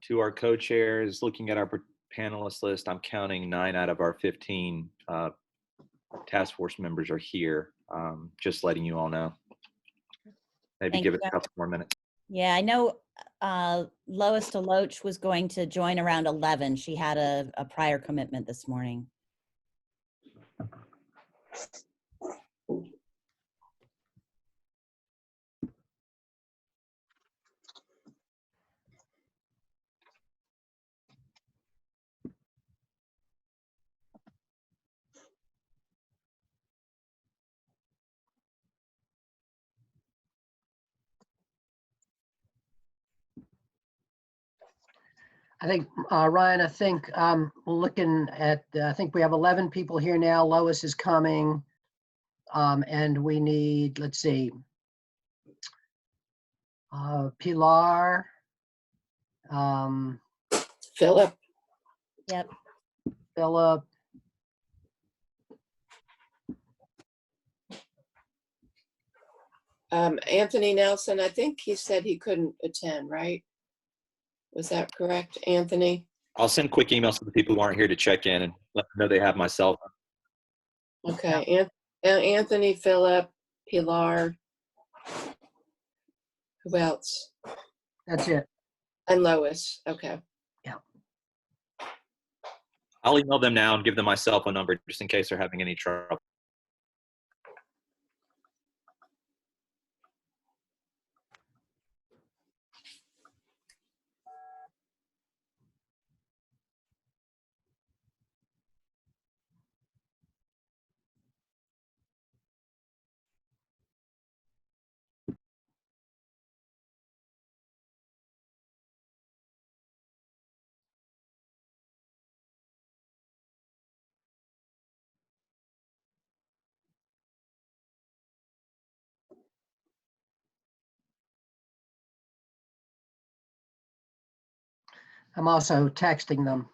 to our co-chairs, looking at our panelist list, I'm counting 9 out of our 15 task force members are here. Just letting you all know. Maybe give it a couple more minutes. Yeah, I know Lois DeLoatch was going to join around 11. She had a prior commitment this morning. I think, Ryan, I think looking at, I think we have 11 people here now. Lois is coming. And we need, let's see, Pilar. Philip. Yep. Philip. Anthony Nelson, I think he said he couldn't attend, right? Was that correct, Anthony? I'll send quick emails to the people who aren't here to check in and let them know they have my cell phone. Okay, Anthony, Philip, Pilar. Who else? That's it. And Lois, okay. Yeah. I'll email them now and give them my cell phone number just in case they're having any trouble. I'm also texting them.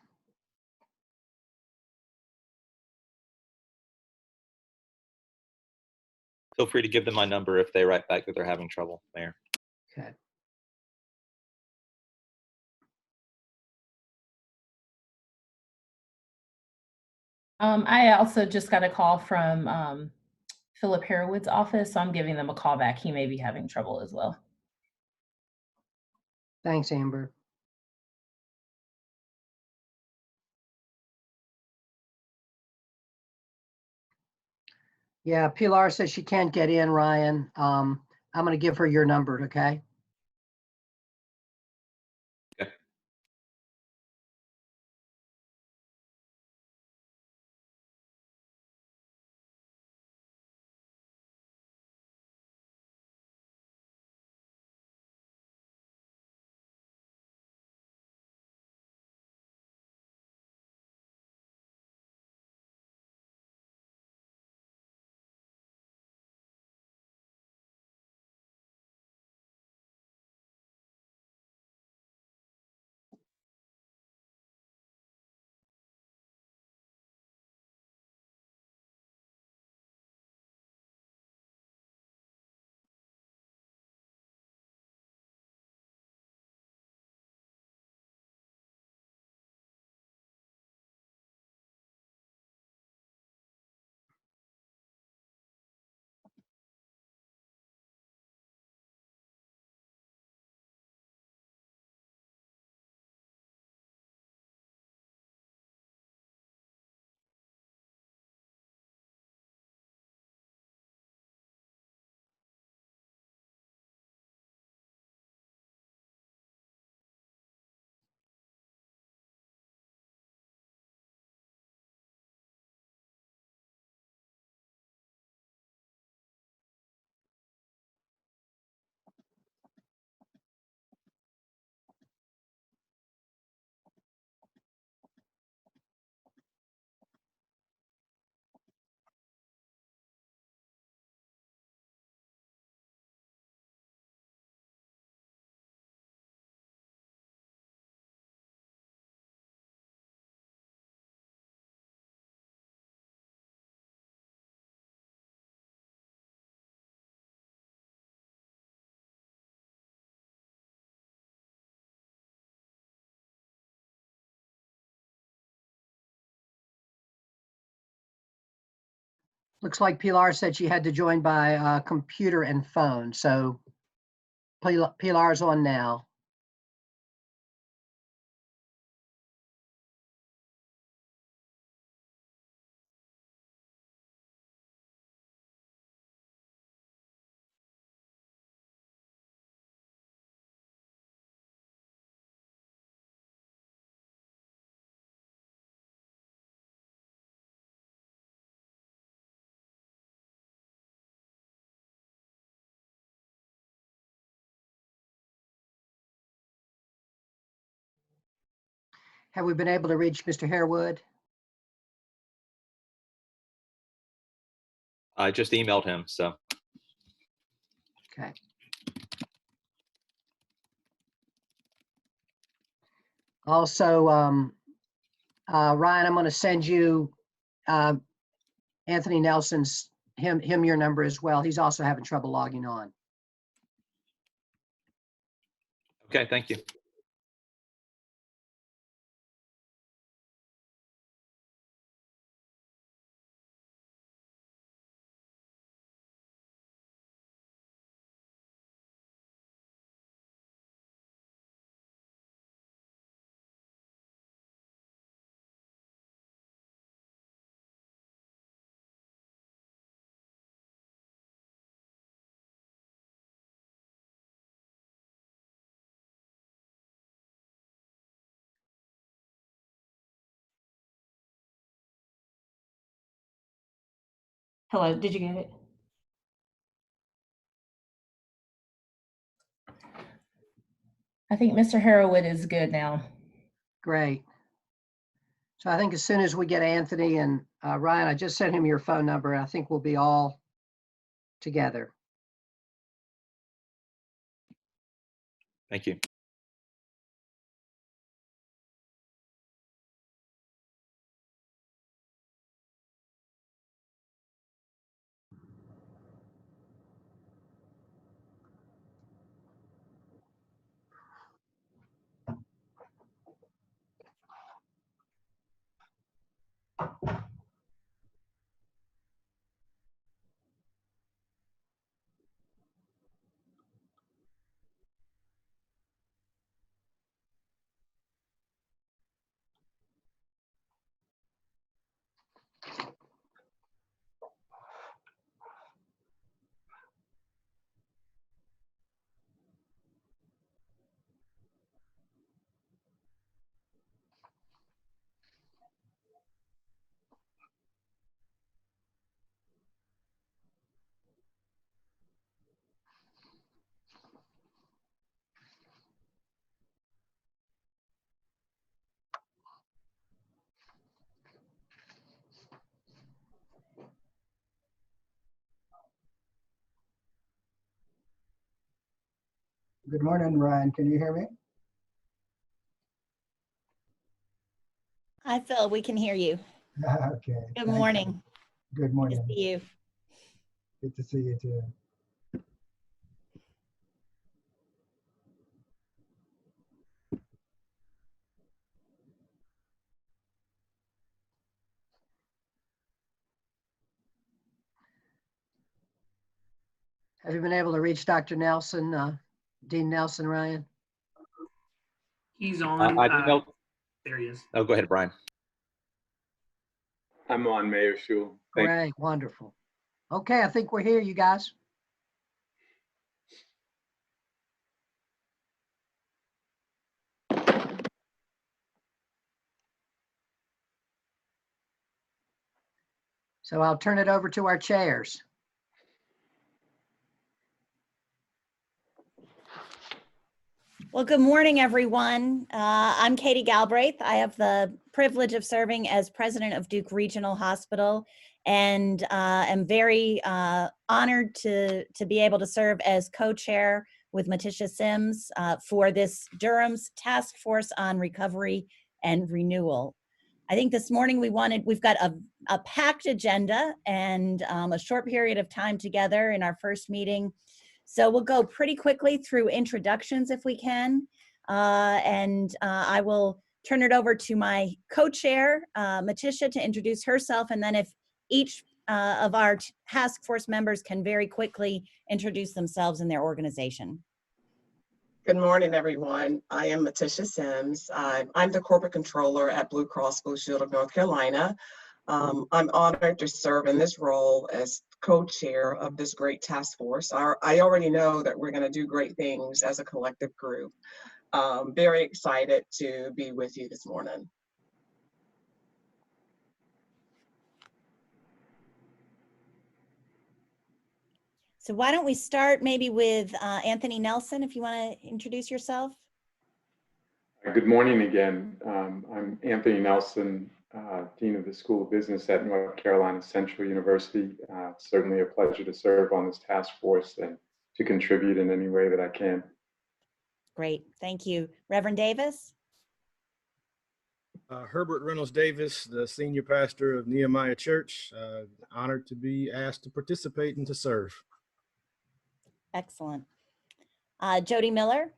Feel free to give them my number if they write back that they're having trouble, Mayor. Okay. I also just got a call from Philip Harewood's office, so I'm giving them a call back. He may be having trouble as well. Thanks, Amber. Yeah, Pilar says she can't get in, Ryan. I'm going to give her your number, okay? Looks like Pilar said she had to join by computer and phone. So Pilar's on now. Have we been able to reach Mr. Harewood? I just emailed him, so. Okay. Also, Ryan, I'm going to send you Anthony Nelson's, him your number as well. He's also having trouble logging on. Okay, thank you. Hello, did you get it? I think Mr. Harewood is good now. Great. So I think as soon as we get Anthony and Ryan, I just sent him your phone number. I think we'll be all together. Thank you. Good morning, Ryan. Can you hear me? Hi, Phil. We can hear you. Okay. Good thank you. morning. Good Good morning. to see you. Good to see you too. Have you been able to reach Dr. Nelson, Dean Nelson, Ryan? He's on. I emailed. There he is. Oh, go ahead, Brian. I'm on, Mayor Shul. Thank you. Great, wonderful. Okay, I think we're here, you guys. So I'll turn it over to our chairs. Well, good morning, everyone. I'm Katie Galbraith. I have the privilege of serving as president of Duke Regional Hospital, and am very honored to be able to serve as co-chair with Maticia Sims for this Durham's Task Force on Recovery and Renewal. I think this morning we've got a packed agenda and a short period of time together in our first meeting. So we'll go pretty quickly through introductions if we can. I will turn it over to my co-chair, Maticia, to introduce herself. And then if each of our task force members can very quickly introduce themselves and their organization. Good morning, everyone. I am Maticia Sims. I'm the corporate controller at Blue Cross Blue Shield of North Carolina. I'm honored to serve in this role as co-chair of this great task force. I already know that we're going to do great things as a collective group. Very excited to be with you this morning. So why don't we start maybe with Anthony Nelson, if you want to introduce yourself. Good morning again. I'm Anthony Nelson, Dean of the School of Business at North Carolina Central University. Certainly a pleasure to serve on this task force and to contribute in any way that I can. Great, thank you. Reverend Davis? Herbert Reynolds Davis, the senior pastor of Nehemiah Church. Honored to be asked to participate and to serve. Excellent. Jody Miller?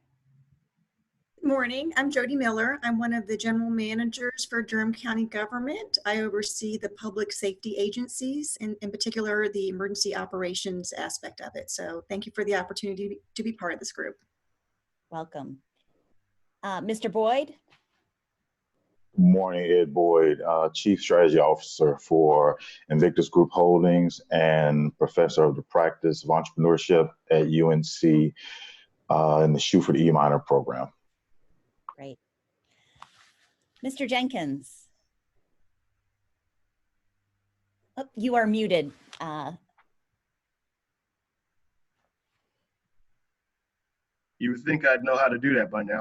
Good morning, I'm Jody Miller. I'm one of the general managers for Durham County Government. I oversee the public safety agencies, and in particular, the emergency operations aspect of it. So thank you for the opportunity to be part of this group. Welcome. Mr. Boyd? Good morning, Ed Boyd, Chief Strategy Officer for iNvictus Group Holdings and Professor of the Practice of Entrepreneurship at UNC in the Shuford E. Minor program. Great. Mr. Jenkins? Oh, you are muted. You would think I'd know how to do that by now.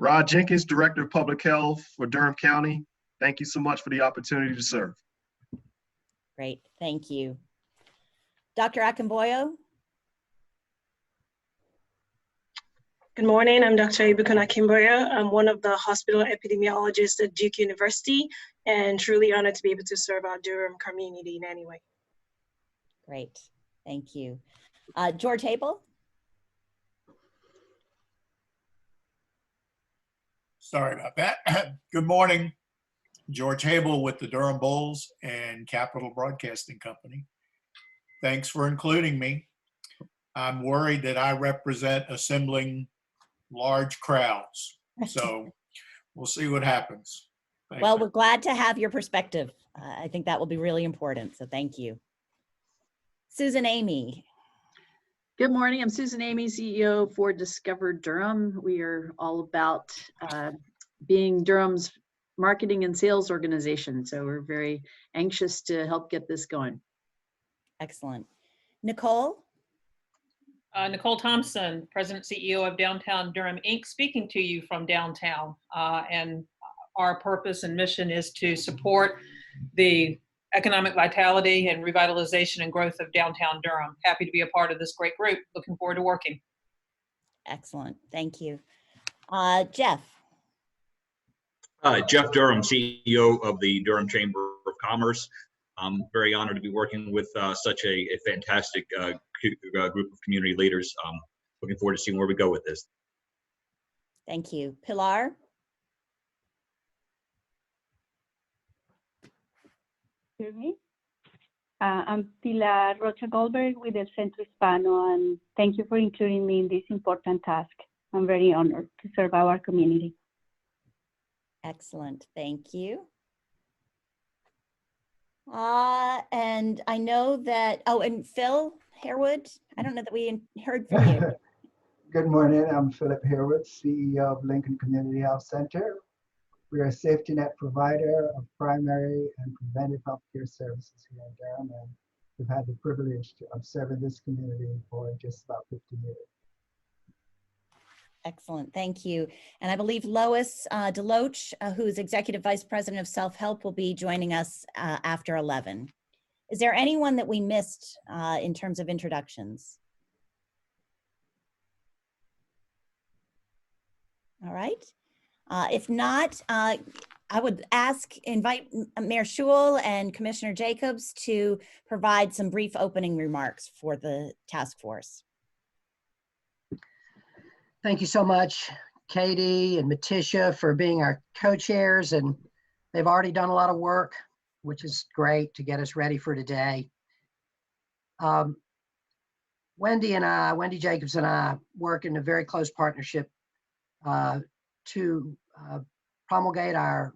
Rod Jenkins, Director of Public Health for Durham County. Thank you so much for the opportunity to serve. Great, thank you. Dr. Akinboyo? Good morning, I'm Dr. Ibukun Akinboyo. I'm one of the hospital epidemiologists at Duke University and truly honored to be able to serve our Durham community in any way. Great, thank you. George Hable? Sorry about that. Good morning, George Hable with the Durham Bulls and Capital Broadcasting Company. Thanks for including me. I'm worried that I represent assembling large crowds, so we'll see what happens. Well, we're glad to have your perspective. I think that will be really important, so thank you. Susan Amey. Good morning, I'm Susan Amey, CEO for Discover Durham. We are all about being Durham's marketing and sales organization, so we're very anxious to help get this going. Excellent. Nicole? Nicole Thompson, President CEO of Downtown Durham, Inc., speaking to you from downtown. And our purpose and mission is to support the economic vitality and revitalization and growth of downtown Durham. Happy to be a part of this great group. Looking forward to working. Excellent, thank you. Jeff? Jeff Durham, CEO of the Durham Chamber of Commerce. I'm very honored to be working with such a fantastic group of community leaders. Looking forward to seeing where we go with this. Thank you. Pilar? Hear me? I'm Pilar Rocha Goldberg with El Centro Hispano, and thank you for including me in this important task. I'm very honored to serve our community. Excellent, thank you. And I know that, oh, and Phil Harewood, I don't know that we heard from you. Good morning, I'm Philip Harewood, CEO of Lincoln Community Health Center. We are a safety net provider of primary and preventive healthcare services here in Durham, and we've had the privilege of serving this community for just about 50 years. Excellent, thank you. And I believe Lois DeLoatch, who is Executive Vice President of Self-Help, will be joining us after 11. Is there anyone that we missed in terms of introductions? All right. If not, I would invite Mayor Schewel and Commissioner Jacobs to provide some brief opening remarks for the task force. Thank you so much, Katie and Maticia, for being our co-chairs, and they've already done a lot of work. which is great to get us ready for today. Wendy Jacobs and I work in a very close partnership to promulgate our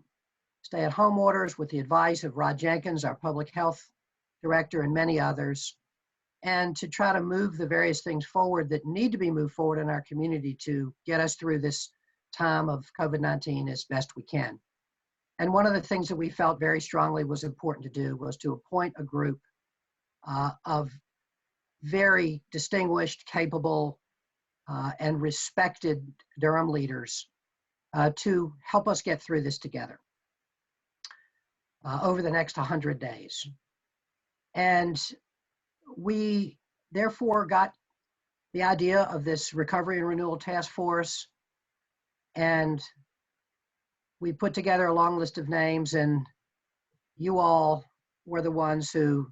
stay-at-home orders with the advice of Rod Jenkins, our public health director, and many others, and to try to move the various things forward that need to be moved forward in our community to get us through this time of COVID-19 as best we can. And one of the things that we felt very strongly was important to do was to appoint a group of very distinguished, capable, and respected Durham leaders to help us get through this together over the next 100 days. And we therefore got the idea of this Recovery and Renewal Task Force, and we put together a long list of names, and you all were the ones who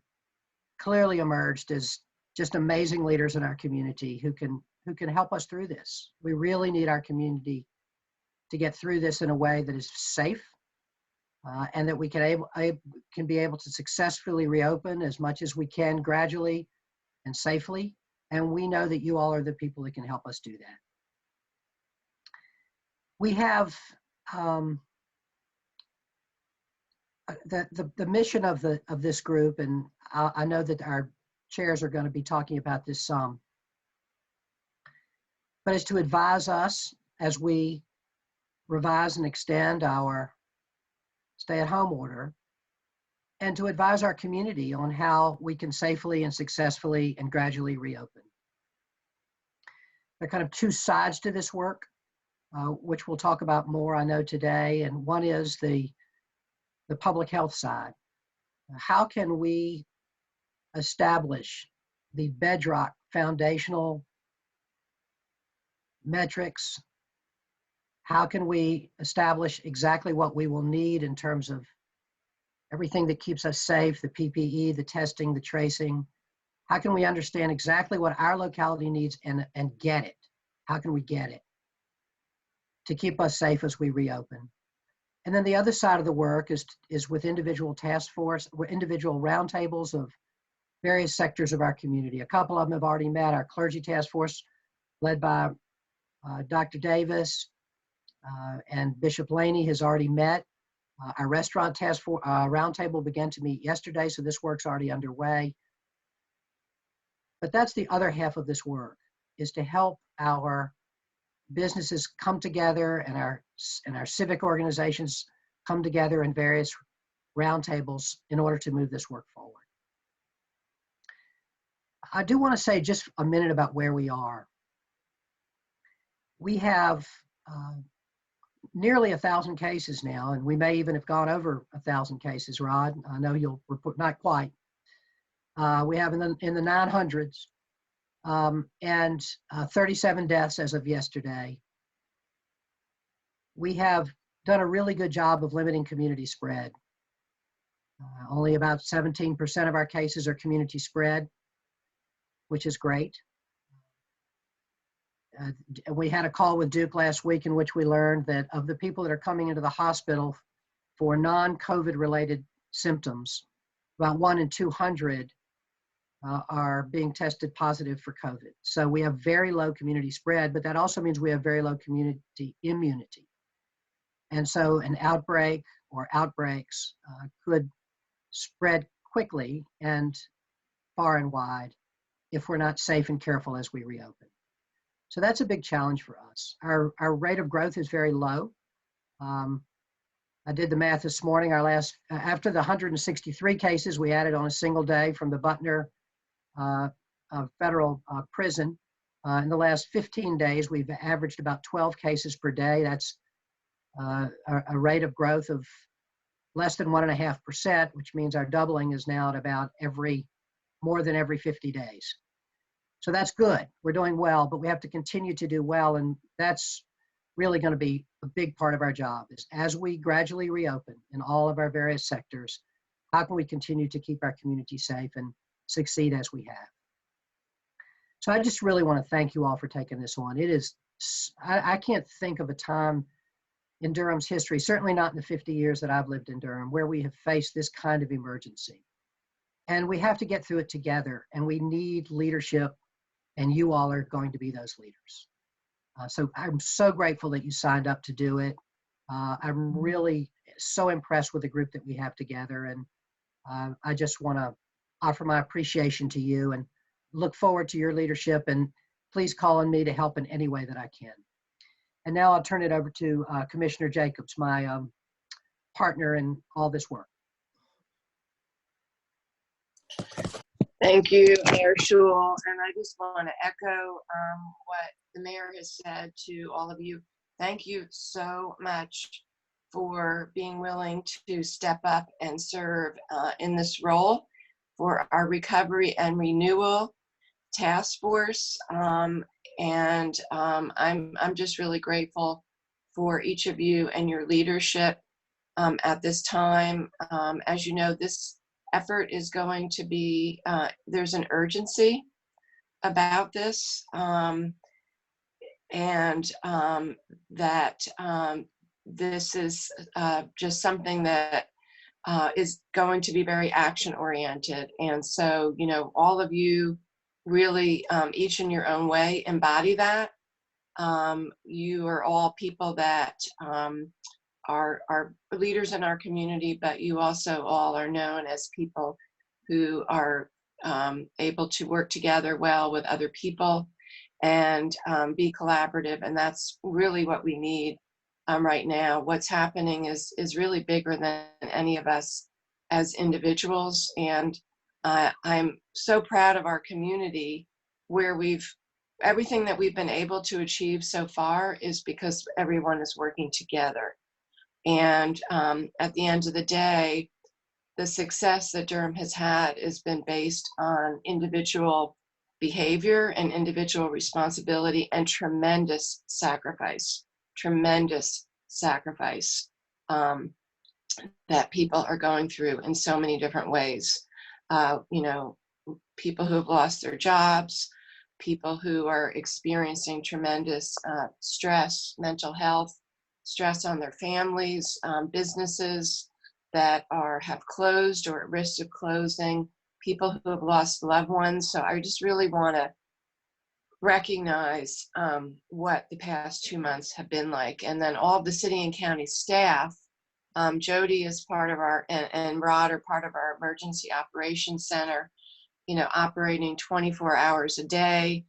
clearly emerged as just amazing leaders in our community who can help us through this. We really need our community to get through this in a way that is safe, and that we can be able to successfully reopen as much as we can gradually and safely. And we know that you all are the people that can help us do that. We have the mission of this group, and I know that our chairs are going to be talking about this some, but is to advise us as we revise and extend our stay-at-home order, and to advise our community on how we can safely and successfully and gradually reopen. There are kind of two sides to this work, which we'll talk about more, I know, today. And one is the public health side. How can we establish the bedrock foundational metrics? How can we establish exactly what we will need in terms of everything that keeps us safe, the PPE, the testing, the tracing? How can we understand exactly what our locality needs and get it? How can we get it to keep us safe as we reopen? And then the other side of the work is with individual task force, or individual roundtables of various sectors of our community. A couple of them have already met. Our clergy task force, led by Dr. Davis and Bishop Laney, has already met. Our restaurant task force roundtable began to meet yesterday, so this work's already underway. But that's the other half of this work, is to help our businesses come together and our civic organizations come together in various roundtables in order to move this work forward. I do want to say just a minute about where we are. We have nearly 1,000 cases now, and we may even have gone over 1,000 cases, Rod. I know you'll report, not quite. We have in the 900s, and 37 deaths as of yesterday. We have done a really good job of limiting community spread. Only about 17% of our cases are community spread, which is great. We had a call with Duke last week in which we learned that of the people that are coming into the hospital for non-COVID related symptoms, about 1 in 200 are being tested positive for COVID. So we have very low community spread, but that also means we have very low community immunity. And so an outbreak or outbreaks could spread quickly and far and wide if we're not safe and careful as we reopen. So that's a big challenge for us. Our rate of growth is very low. I did the math this morning. After the 163 cases we added on a single day from the Butner federal prison, in the last 15 days, we've averaged about 12 cases per day. That's a rate of growth of less than 1.5%, which means our doubling is now at about more than every 50 days. So that's good. We're doing well, but we have to continue to do well, and that's really going to be a big part of our job, is as we gradually reopen in all of our various sectors, how can we continue to keep our community safe and succeed as we have? So I just really want to thank you all for taking this on. It is, I can't think of a time in Durham's history, certainly not in the 50 years that I've lived in Durham, where we have faced this kind of emergency. And we have to get through it together, and we need leadership, and you all are going to be those leaders. So I'm so grateful that you signed up to do it. I'm really so impressed with the group that we have together, and I just want to offer my appreciation to you and look forward to your leadership, and please call on me to help in any way that I can. And now I'll turn it over to Commissioner Jacobs, my partner in all this work. Thank you, Mayor Schul. And I just want to echo what the mayor has said to all of you. Thank you so much for being willing to step up and serve in this role for our Recovery and Renewal Task Force. I'm just really grateful for each of you and your leadership at this time. As you know, this effort is going to be, there's an urgency about this, this is just something that is going to be very action oriented. And so, you know, all of you really, each in your own way, embody that. You are all people that are leaders in our community, but you also all are known as people who are able to work together well with other people and be collaborative. And that's really what we need right now. What's happening is really bigger than any of us as individuals. And I'm so proud of our community, where everything that we've been able to achieve so far is because everyone is working together. And at the end of the day, the success that Durham has had has been based on individual behavior and individual responsibility and tremendous sacrifice that people are going through in so many different ways. You know, people who have lost their jobs, people who are experiencing tremendous stress, mental health, stress on their families, businesses that have closed or at risk of closing, people who have lost loved ones. So I just really want to recognize what the past 2 months have been like. And then all the city and county staff, Jody is part of and Rod are part of our emergency operations center, you know, operating 24 hours a day.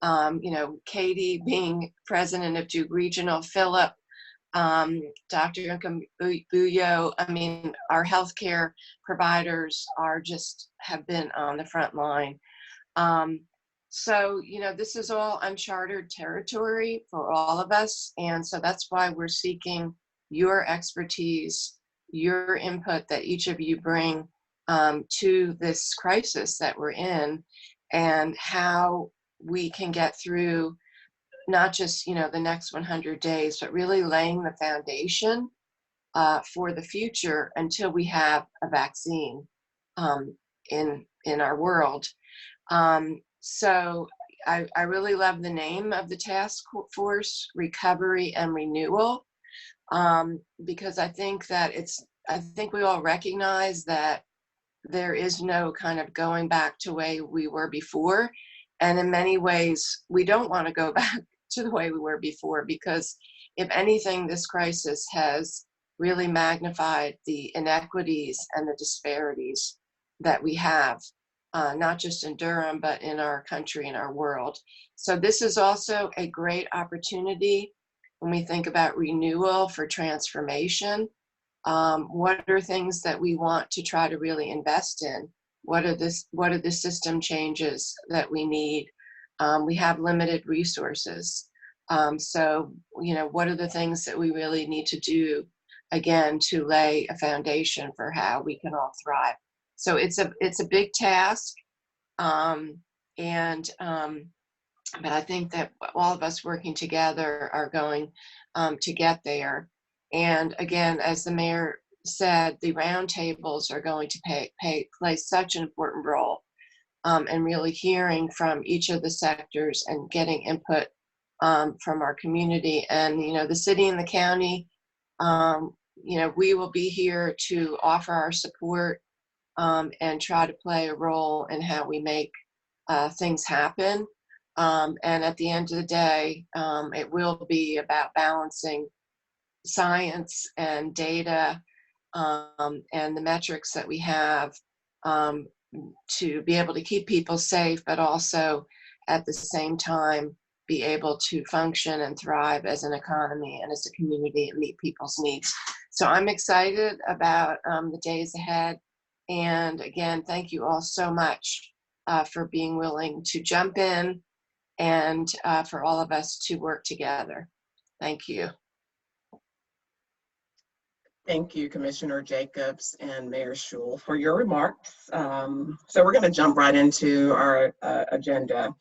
You know, Katie being president of Duke Regional, Philip, Dr. Akinboyo. I mean, our healthcare providers have been on the front line. So, you know, this is all uncharted territory for all of us. And so that's why we're seeking your expertise, your input that each of you bring to this crisis that we're in, and how we can get through not just, you know, the next 100 days, but really laying the foundation for the future until we have a vaccine in our world. So I really love the name of the task force, Recovery and Renewal, because I think we all recognize that there is no kind of going back to the way we were before. And in many ways, we don't want to go back to the way we were before, because if anything, this crisis has really magnified the inequities and the disparities that we have, not just in Durham, but in our country and our world. So this is also a great opportunity when we think about renewal for transformation. What are things that we want to try to really invest in? What are the system changes that we need? We have limited resources. So, you know, what are the things that we really need to do, again, to lay a foundation for how we can all thrive? So it's a big task. But I think that all of us working together are going to get there. And again, as the mayor said, the roundtables are going to play such an important role, and really hearing from each of the sectors and getting input from our community. And, you know, the city and the county we will be here to offer our support and try to play a role in how we make things happen. And at the end of the day, it will be about balancing science and data and the metrics that we have to be able to keep people safe, but also at the same time be able to function and thrive as an economy and as a community and meet people's needs. So I'm excited about the days ahead. And again, thank you all so much for being willing to jump in and for all of us to work together. Thank you. Thank you, Commissioner Jacobs and Mayor Schul, for your remarks. So we're going to jump right into our agenda.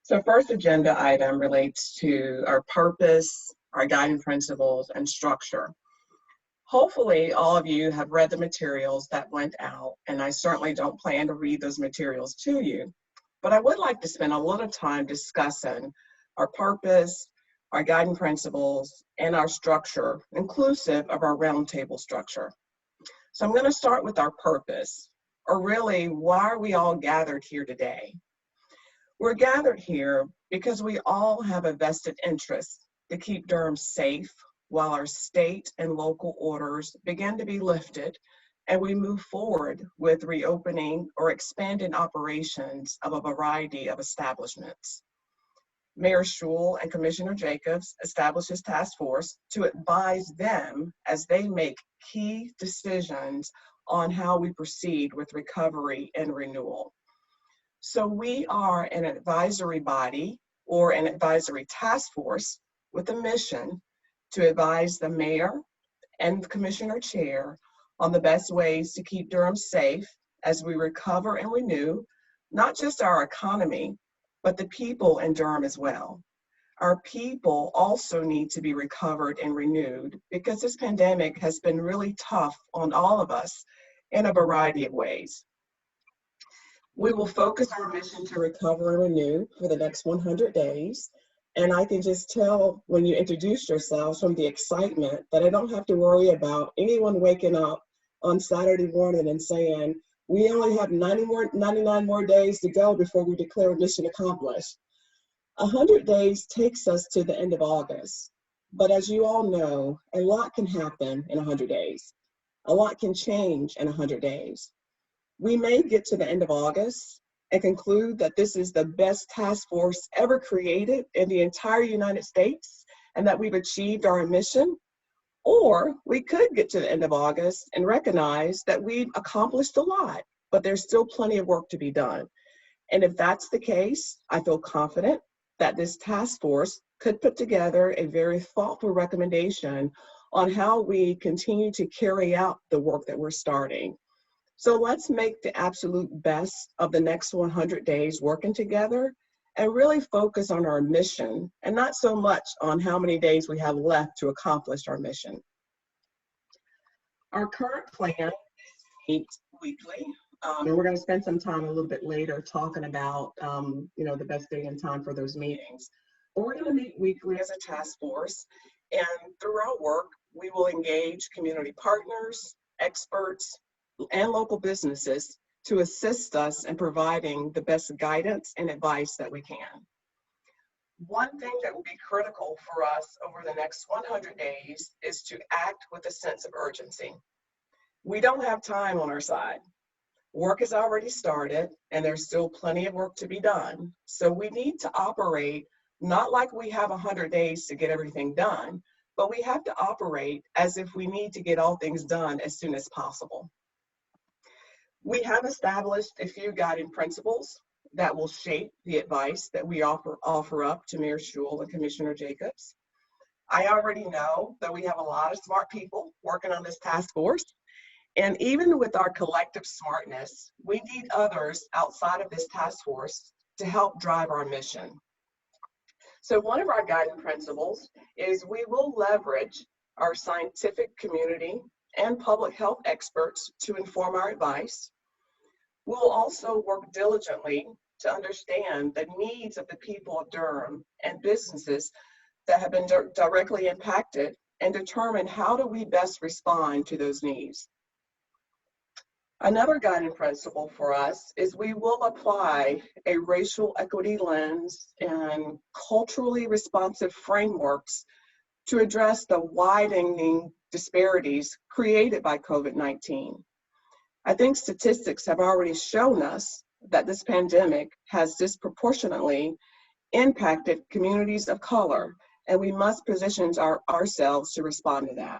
So first agenda item relates to our purpose, our guiding principles, and structure. Hopefully, all of you have read the materials that went out, and I certainly don't plan to read those materials to you. But I would like to spend a little time discussing our purpose, our guiding principles, and our structure, inclusive of our roundtable structure. So I'm going to start with our purpose, or really, why are we all gathered here today? We're gathered here because we all have a vested interest to keep Durham safe while our state and local orders begin to be lifted and we move forward with reopening or expanding operations of a variety of establishments. Mayor Schul and Commissioner Jacobs established this task force to advise them as they make key decisions on how we proceed with recovery and renewal. So we are an advisory body or an advisory task force with a mission to advise the mayor and the commissioner chair on the best ways to keep Durham safe as we recover and renew, not just our economy, but the people in Durham as well. Our people also need to be recovered and renewed because this pandemic has been really tough on all of us in a variety of ways. We will focus our mission to recover and renew for the next 100 days. And I can just tell when you introduce yourselves from the excitement that I don't have to worry about anyone waking up on Saturday morning and saying, we only have 99 more days to go before we declare mission accomplished. 100 days takes us to the end of August. But as you all know, a lot can happen in 100 days. A lot can change in 100 days. We may get to the end of August and conclude that this is the best task force ever created in the entire United States and that we've achieved our mission. Or we could get to the end of August and recognize that we've accomplished a lot, but there's still plenty of work to be done. And if that's the case, I feel confident that this task force could put together a very thoughtful recommendation on how we continue to carry out the work that we're starting. So let's make the absolute best of the next 100 days working together and really focus on our mission and not so much on how many days we have left to accomplish our mission. Our current plan is to meet weekly, and we're going to spend some time a little bit later talking about the best day and time for those meetings. But we're going to meet weekly as a task force, and through our work, we will engage community partners, experts, and local businesses to assist us in providing the best guidance and advice that we can. One thing that will be critical for us over the next 100 days is to act with a sense of urgency. We don't have time on our side. Work has already started and there's still plenty of work to be done. So we need to operate not like we have 100 days to get everything done, but we have to operate as if we need to get all things done as soon as possible. We have established a few guiding principles that will shape the advice that we offer up to Mayor Schul and Commissioner Jacobs. I already know that we have a lot of smart people working on this task force. And even with our collective smartness, we need others outside of this task force to help drive our mission. So one of our guiding principles is we will leverage our scientific community and public health experts to inform our advice. We'll also work diligently to understand the needs of the people of Durham and businesses that have been directly impacted and determine how do we best respond to those needs. Another guiding principle for us is we will apply a racial equity lens and culturally responsive frameworks to address the widening disparities created by COVID-19. I think statistics have already shown us that this pandemic has disproportionately impacted communities of color, and we must position ourselves to respond to that.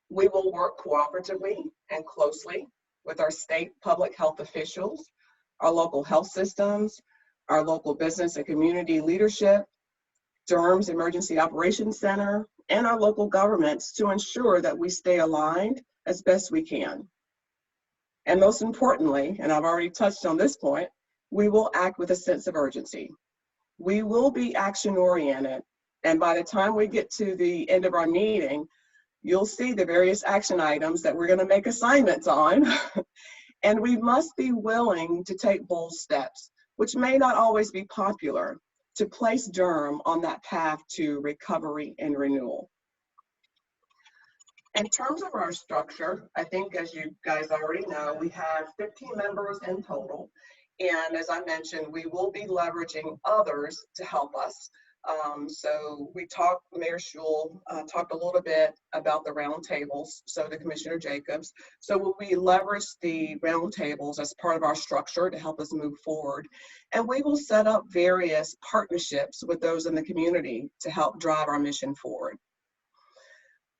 We will work cooperatively and closely with our state public health officials, our local health systems, our local business and community leadership, Durham's Emergency Operations Center, and our local governments to ensure that we stay aligned as best we can. And most importantly, and I've already touched on this point, we will act with a sense of urgency. We will be action-oriented, and by the time we get to the end of our meeting, you'll see the various action items that we're going to make assignments on. And we must be willing to take bold steps, which may not always be popular, to place Durham on that path to recovery and renewal. In terms of our structure, I think as you guys already know, we have 15 members in total. And as I mentioned, we will be leveraging others to help us. So we talked, Mayor Schul talked a little bit about the roundtables, so the Commissioner Jacobs. So we leverage the roundtables as part of our structure to help us move forward. And we will set up various partnerships with those in the community to help drive our mission forward.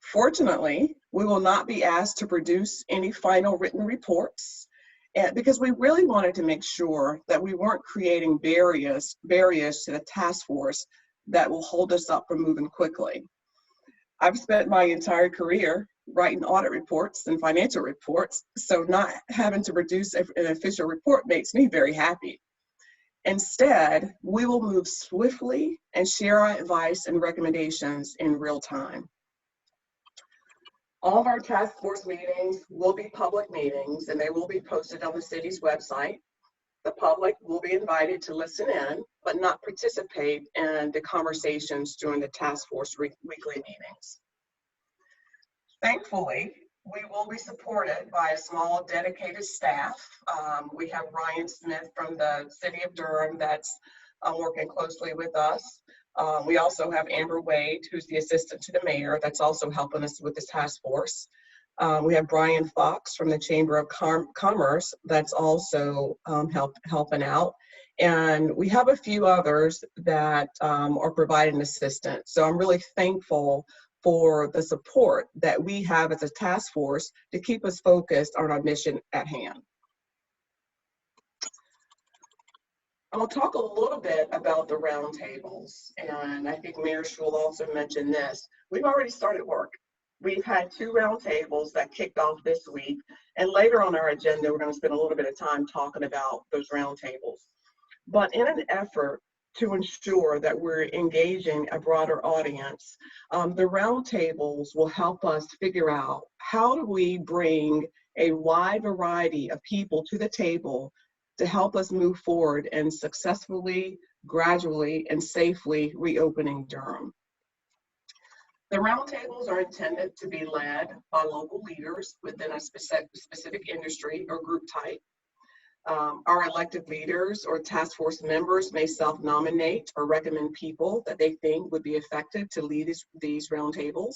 Fortunately, we will not be asked to produce any final written reports, because we really wanted to make sure that we weren't creating barriers to the task force that will hold us up from moving quickly. I've spent my entire career writing audit reports and financial reports, so not having to produce an official report makes me very happy. Instead, we will move swiftly and share our advice and recommendations in real time. All of our task force meetings will be public meetings, and they will be posted on the city's website. The public will be invited to listen in, but not participate in the conversations during the task force weekly meetings. Thankfully, we will be supported by a small dedicated staff. We have Ryan Smith from the City of Durham that's working closely with us. We also have Amber Wade, who's the assistant to the mayor, that's also helping us with this task force. We have Brian Fox from the Chamber of Commerce that's also helping out. And we have a few others that are providing assistance. So I'm really thankful for the support that we have as a task force to keep us focused on our mission at hand. I'm going to talk a little bit about the roundtables, and I think Mayor Schul also mentioned this. We've already started work. We've had 2 roundtables that kicked off this week, and later on our agenda, we're going to spend a little bit of time talking about those roundtables. But in an effort to ensure that we're engaging a broader audience, the roundtables will help us figure out how do we bring a wide variety of people to the table to help us move forward and successfully, gradually, and safely reopening Durham. The roundtables are intended to be led by local leaders within a specific industry or group type. Our elected leaders or task force members may self-nominate or recommend people that they think would be effective to lead these roundtables.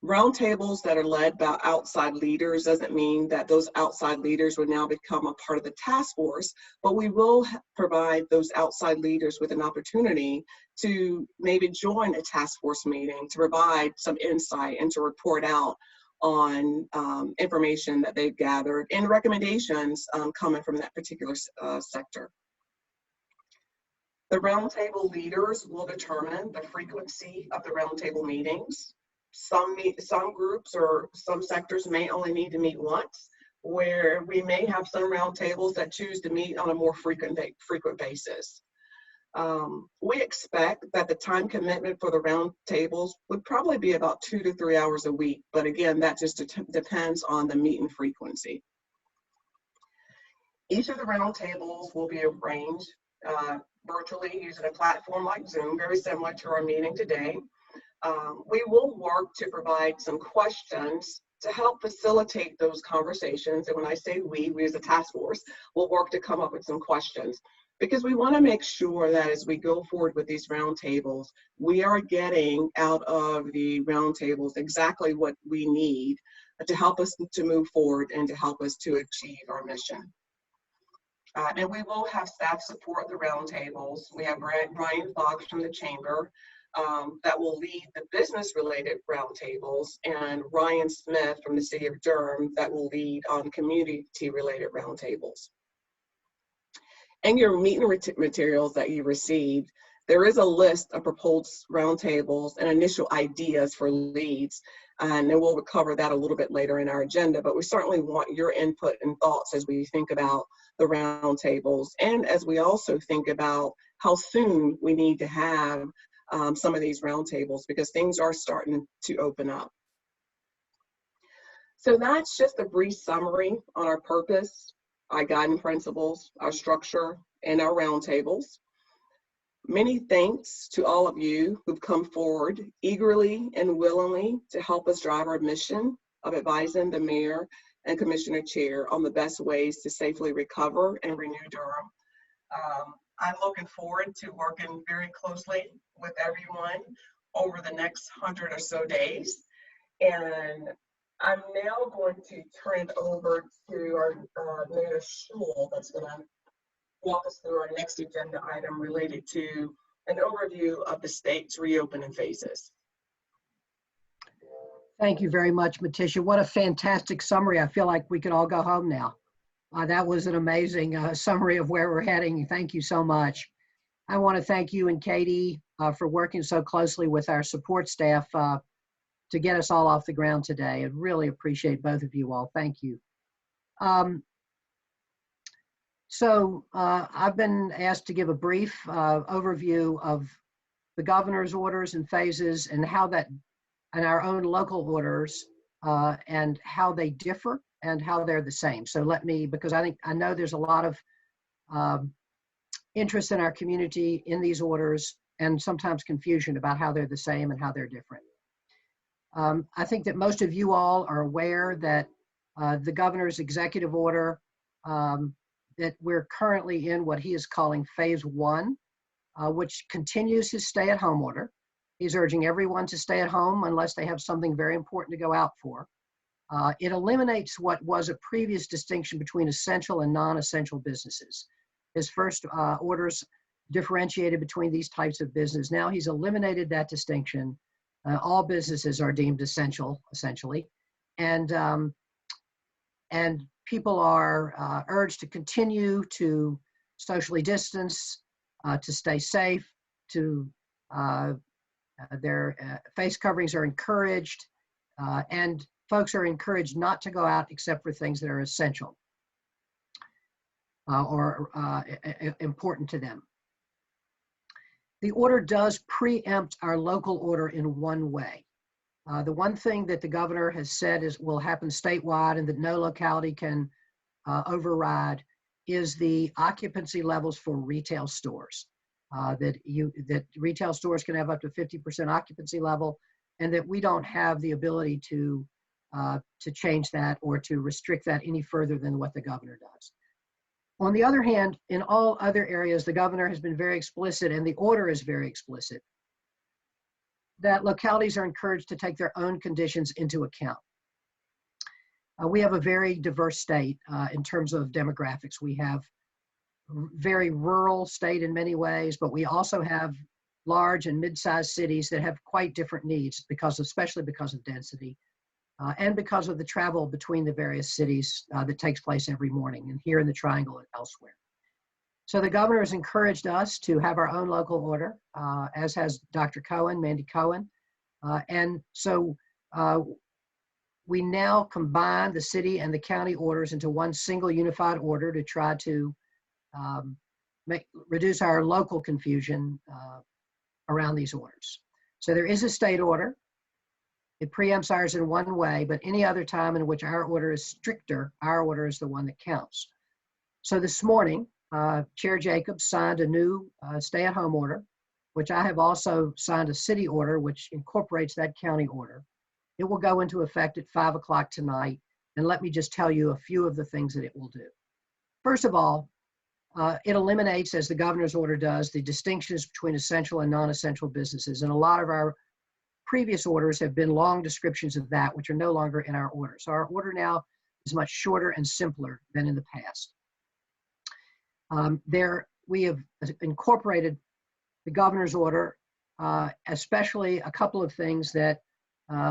Roundtables that are led by outside leaders doesn't mean that those outside leaders will now become a part of the task force, but we will provide those outside leaders with an opportunity to maybe join a task force meeting to provide some insight and to report out on information that they've gathered and recommendations coming from that particular sector. The roundtable leaders will determine the frequency of the roundtable meetings. Some groups or some sectors may only need to meet once, where we may have some roundtables that choose to meet on a more frequent basis. We expect that the time commitment for the roundtables would probably be about 2 to 3 hours a week, but again, that just depends on the meeting frequency. Each of the roundtables will be arranged virtually using a platform like Zoom, very similar to our meeting today. We will work to provide some questions to help facilitate those conversations. And when I say we as a task force, will work to come up with some questions, because we want to make sure that as we go forward with these roundtables, we are getting out of the roundtables exactly what we need to help us to move forward and to help us to achieve our mission. And we will have staff support the roundtables. We have Brian Fox from the Chamber that will lead the business-related roundtables, and Ryan Smith from the City of Durham that will lead on community-related roundtables. In your meeting materials that you received, there is a list of proposed roundtables and initial ideas for leads, and then we'll cover that a little bit later in our agenda, but we certainly want your input and thoughts as we think about the roundtables, and as we also think about how soon we need to have some of these roundtables, because things are starting to open up. So that's just a brief summary on our purpose, our guiding principles, our structure, and our roundtables. Many thanks to all of you who've come forward eagerly and willingly to help us drive our mission of advising the mayor and commissioner chair on the best ways to safely recover and renew Durham. I'm looking forward to working very closely with everyone over the next 100 or so days. And I'm now going to turn it over to our Mayor Schul, that's going to walk us through our next agenda item related to an overview of the state's reopening phases. Thank you very much, Maticia. What a fantastic summary. I feel like we could all go home now. That was an amazing summary of where we're heading. Thank you so much. I want to thank you and Katie for working so closely with our support staff to get us all off the ground today. I really appreciate both of you all. Thank you. I've been asked to give a brief overview of the governor's orders and phases and how that, and our own local orders and how they differ and how they're the same. So let me, because I know there's a lot of interest in our community in these orders and sometimes confusion about how they're the same and how they're different. I think that most of you all are aware that the governor's executive order that we're currently in what he is calling phase 1, which continues his stay-at-home order. He's urging everyone to stay at home unless they have something very important to go out for. It eliminates what was a previous distinction between essential and non-essential businesses. His first orders differentiated between these types of business. Now he's eliminated that distinction. All businesses are deemed essential, essentially. And people are urged to continue to socially distance, to stay safe, to their face coverings are encouraged, and folks are encouraged not to go out except for things that are essential or important to them. The order does preempt our local order in one way. The one thing that the governor has said is will happen statewide and that no locality can override is the occupancy levels for retail stores. That retail stores can have up to 50% occupancy level, and that we don't have the ability to change that or to restrict that any further than what the governor does. On the other hand, in all other areas, the governor has been very explicit, and the order is very explicit, that localities are encouraged to take their own conditions into account. We have a very diverse state in terms of demographics. We have very rural state in many ways, but we also have large and mid-sized cities that have quite different needs, especially because of density and because of the travel between the various cities that takes place every morning, and here in the Triangle and elsewhere. So the governor has encouraged us to have our own local order, as has Dr. Cohen, Mandy Cohen. And so we now combine the city and the county orders into one single unified order to try to reduce our local confusion around these orders. So there is a state order. It preempts ours in one way, but any other time in which our order is stricter, our order is the one that counts. So this morning, Chair Jacobs signed a new stay-at-home order which I have also signed a city order, which incorporates that county order. It will go into effect at 5 o'clock tonight. And let me just tell you a few of the things that it will do. First of all, it eliminates, as the governor's order does, the distinctions between essential and non-essential businesses. And a lot of our previous orders have been long descriptions of that, which are no longer in our order. So our order now is much shorter and simpler than in the past. We have incorporated the governor's order, especially a couple of things that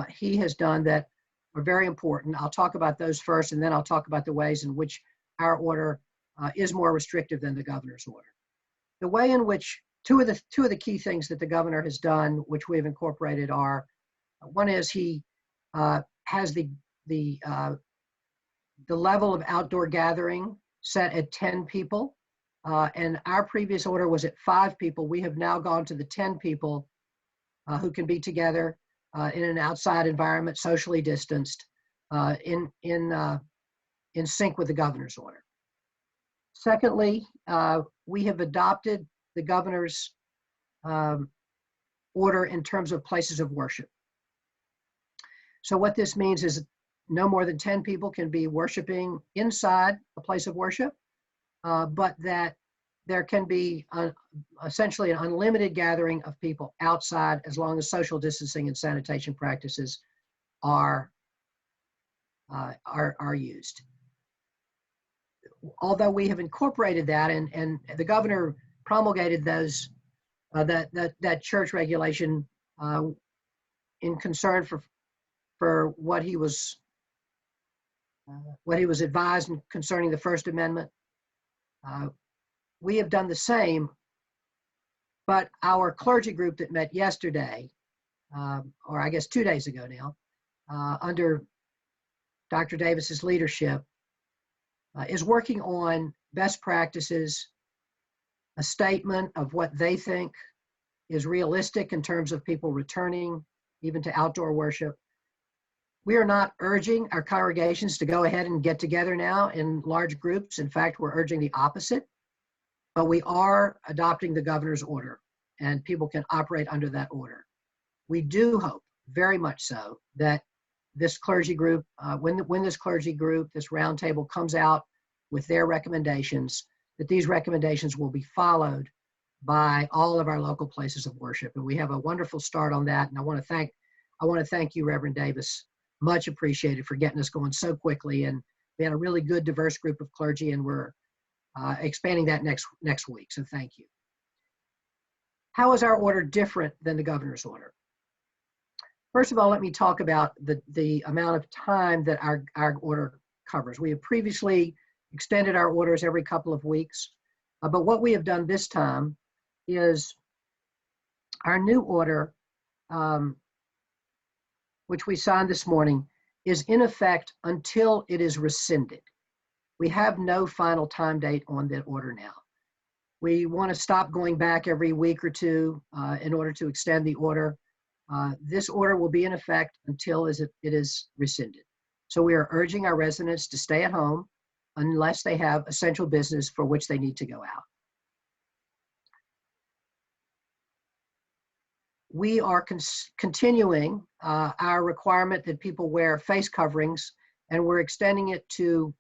he has done that are very important. I'll talk about those first, and then I'll talk about the ways in which our order is more restrictive than the governor's order. The way in which two of the key things that the governor has done, which we've incorporated, are one is he has the level of outdoor gathering set at 10 people. And our previous order was at 5 people. We have now gone to the 10 people who can be together in an outside environment, socially distanced, in sync with the governor's order. Secondly, we have adopted the governor's order in terms of places of worship. So what this means is no more than 10 people can be worshiping inside a place of worship, but that there can be essentially an unlimited gathering of people outside as long as social distancing and sanitation practices are used. Although we have incorporated that, and the governor promulgated those that church regulation in concern for what he was advised concerning the First Amendment. We have done the same, but our clergy group that met yesterday, or I guess 2 days ago now, under Dr. Davis's leadership, is working on best practices, a statement of what they think is realistic in terms of people returning even to outdoor worship. We are not urging our congregations to go ahead and get together now in large groups. In fact, we're urging the opposite, but we are adopting the governor's order, and people can operate under that order. We do hope, very much so, that this clergy group, when this clergy group, this roundtable comes out with their recommendations, that these recommendations will be followed by all of our local places of worship. And we have a wonderful start on that. And I want to thank you, Reverend Davis. Much appreciated for getting us going so quickly. And we had a really good, diverse group of clergy, and we're expanding that next week. So thank you. How is our order different than the governor's order? First of all, let me talk about the amount of time that our order covers. We have previously extended our orders every couple of weeks, but what we have done this time is our new order, which we signed this morning, is in effect until it is rescinded. We have no final time date on that order now. We want to stop going back every week or two in order to extend the order. This order will be in effect until it is rescinded. So we are urging our residents to stay at home unless they have essential business for which they need to go out. We are continuing our requirement that people wear face coverings, and we're extending it to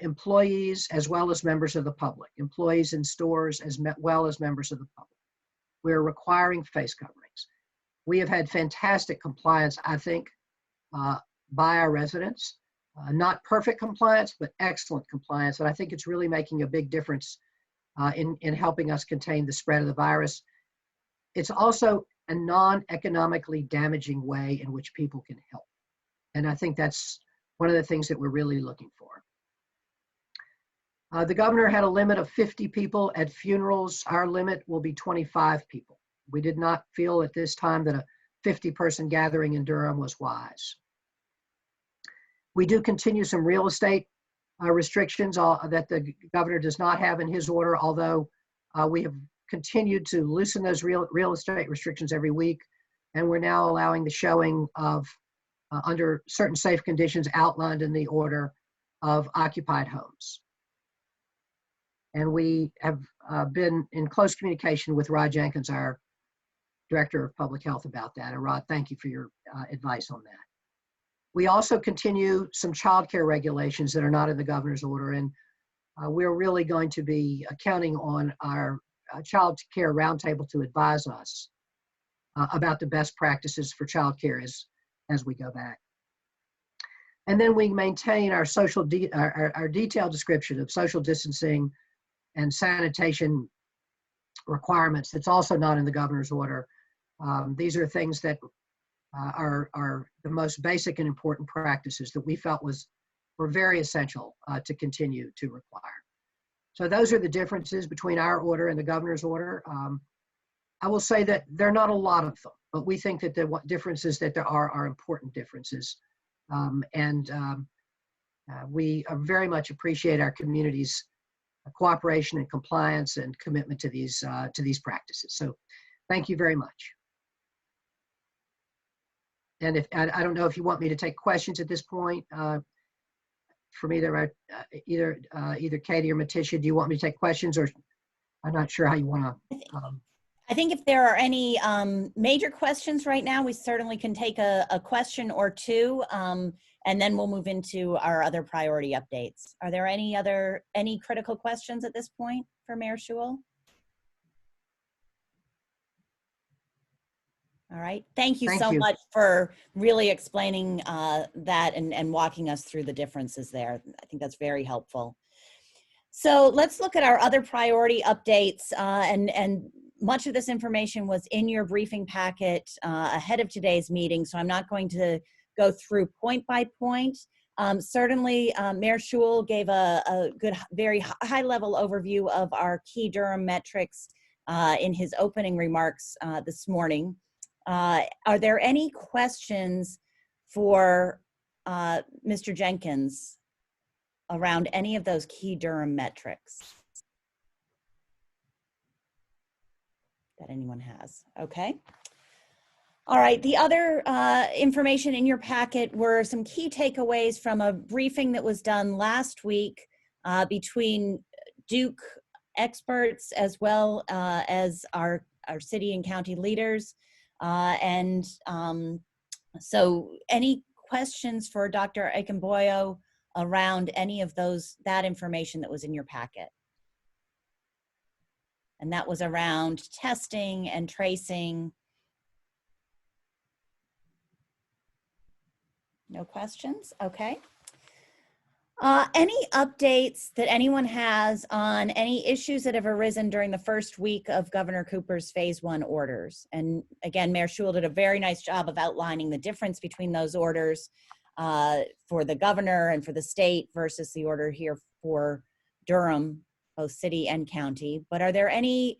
employees as well as members of the public, employees in stores as well as members of the public. We're requiring face coverings. We have had fantastic compliance, I think, by our residents. Not perfect compliance, but excellent compliance. And I think it's really making a big difference in helping us contain the spread of the virus. It's also a non-economically damaging way in which people can help. And I think that's one of the things that we're really looking for. The governor had a limit of 50 people at funerals. Our limit will be 25 people. We did not feel at this time that a 50-person gathering in Durham was wise. We do continue some real estate restrictions that the governor does not have in his order, although we have continued to loosen those real estate restrictions every week. And we're now allowing the showing of, under certain safe conditions outlined in the order, of occupied homes. And we have been in close communication with Rod Jenkins, our Director of Public Health, about that. And Rod, thank you for your advice on that. We also continue some childcare regulations that are not in the governor's order, and we're really going to be counting on our child care roundtable to advise us about the best practices for childcare as we go back. And then we maintain our our detailed description of social distancing and sanitation requirements. That's also not in the governor's order. These are things that are the most basic and important practices that we felt were very essential to continue to require. So those are the differences between our order and the governor's order. I will say that there are not a lot of them, but we think that the differences that there are important differences. We very much appreciate our community's cooperation and compliance and commitment to these practices. So thank you very much. And if I don't know if you want me to take questions at this point. For me, there are either Katie or Maticia. Do you want me to take questions, or I'm not sure how you want to? I think if there are any major questions right now, we certainly can take a question or two, and then we'll move into our other priority updates. Are there any critical questions at this point for Mayor Schewel? All right. Thank you so much for really explaining that and walking us through the differences there. I think that's very helpful. So let's look at our other priority updates, and much of this information was in your briefing packet ahead of today's meeting, so I'm not going to go through point by point. Certainly, Mayor Schewel gave a good, very high-level overview of our key Durham metrics in his opening remarks this morning. Are there any questions for Mr. Jenkins around any of those key Durham metrics that anyone has? Okay. All right. The other information in your packet were some key takeaways from a briefing that was done last week between Duke experts as well as our city and county leaders. So any questions for Dr. Akinboyo around any of that information that was in your packet? And that was around testing and tracing. No questions? Okay. Any updates that anyone has on any issues that have arisen during the first week of Governor Cooper's Phase 1 orders? And again, Mayor Schewel did a very nice job of outlining the difference between those orders for the governor and for the state versus the order here for Durham, both city and county. But are there any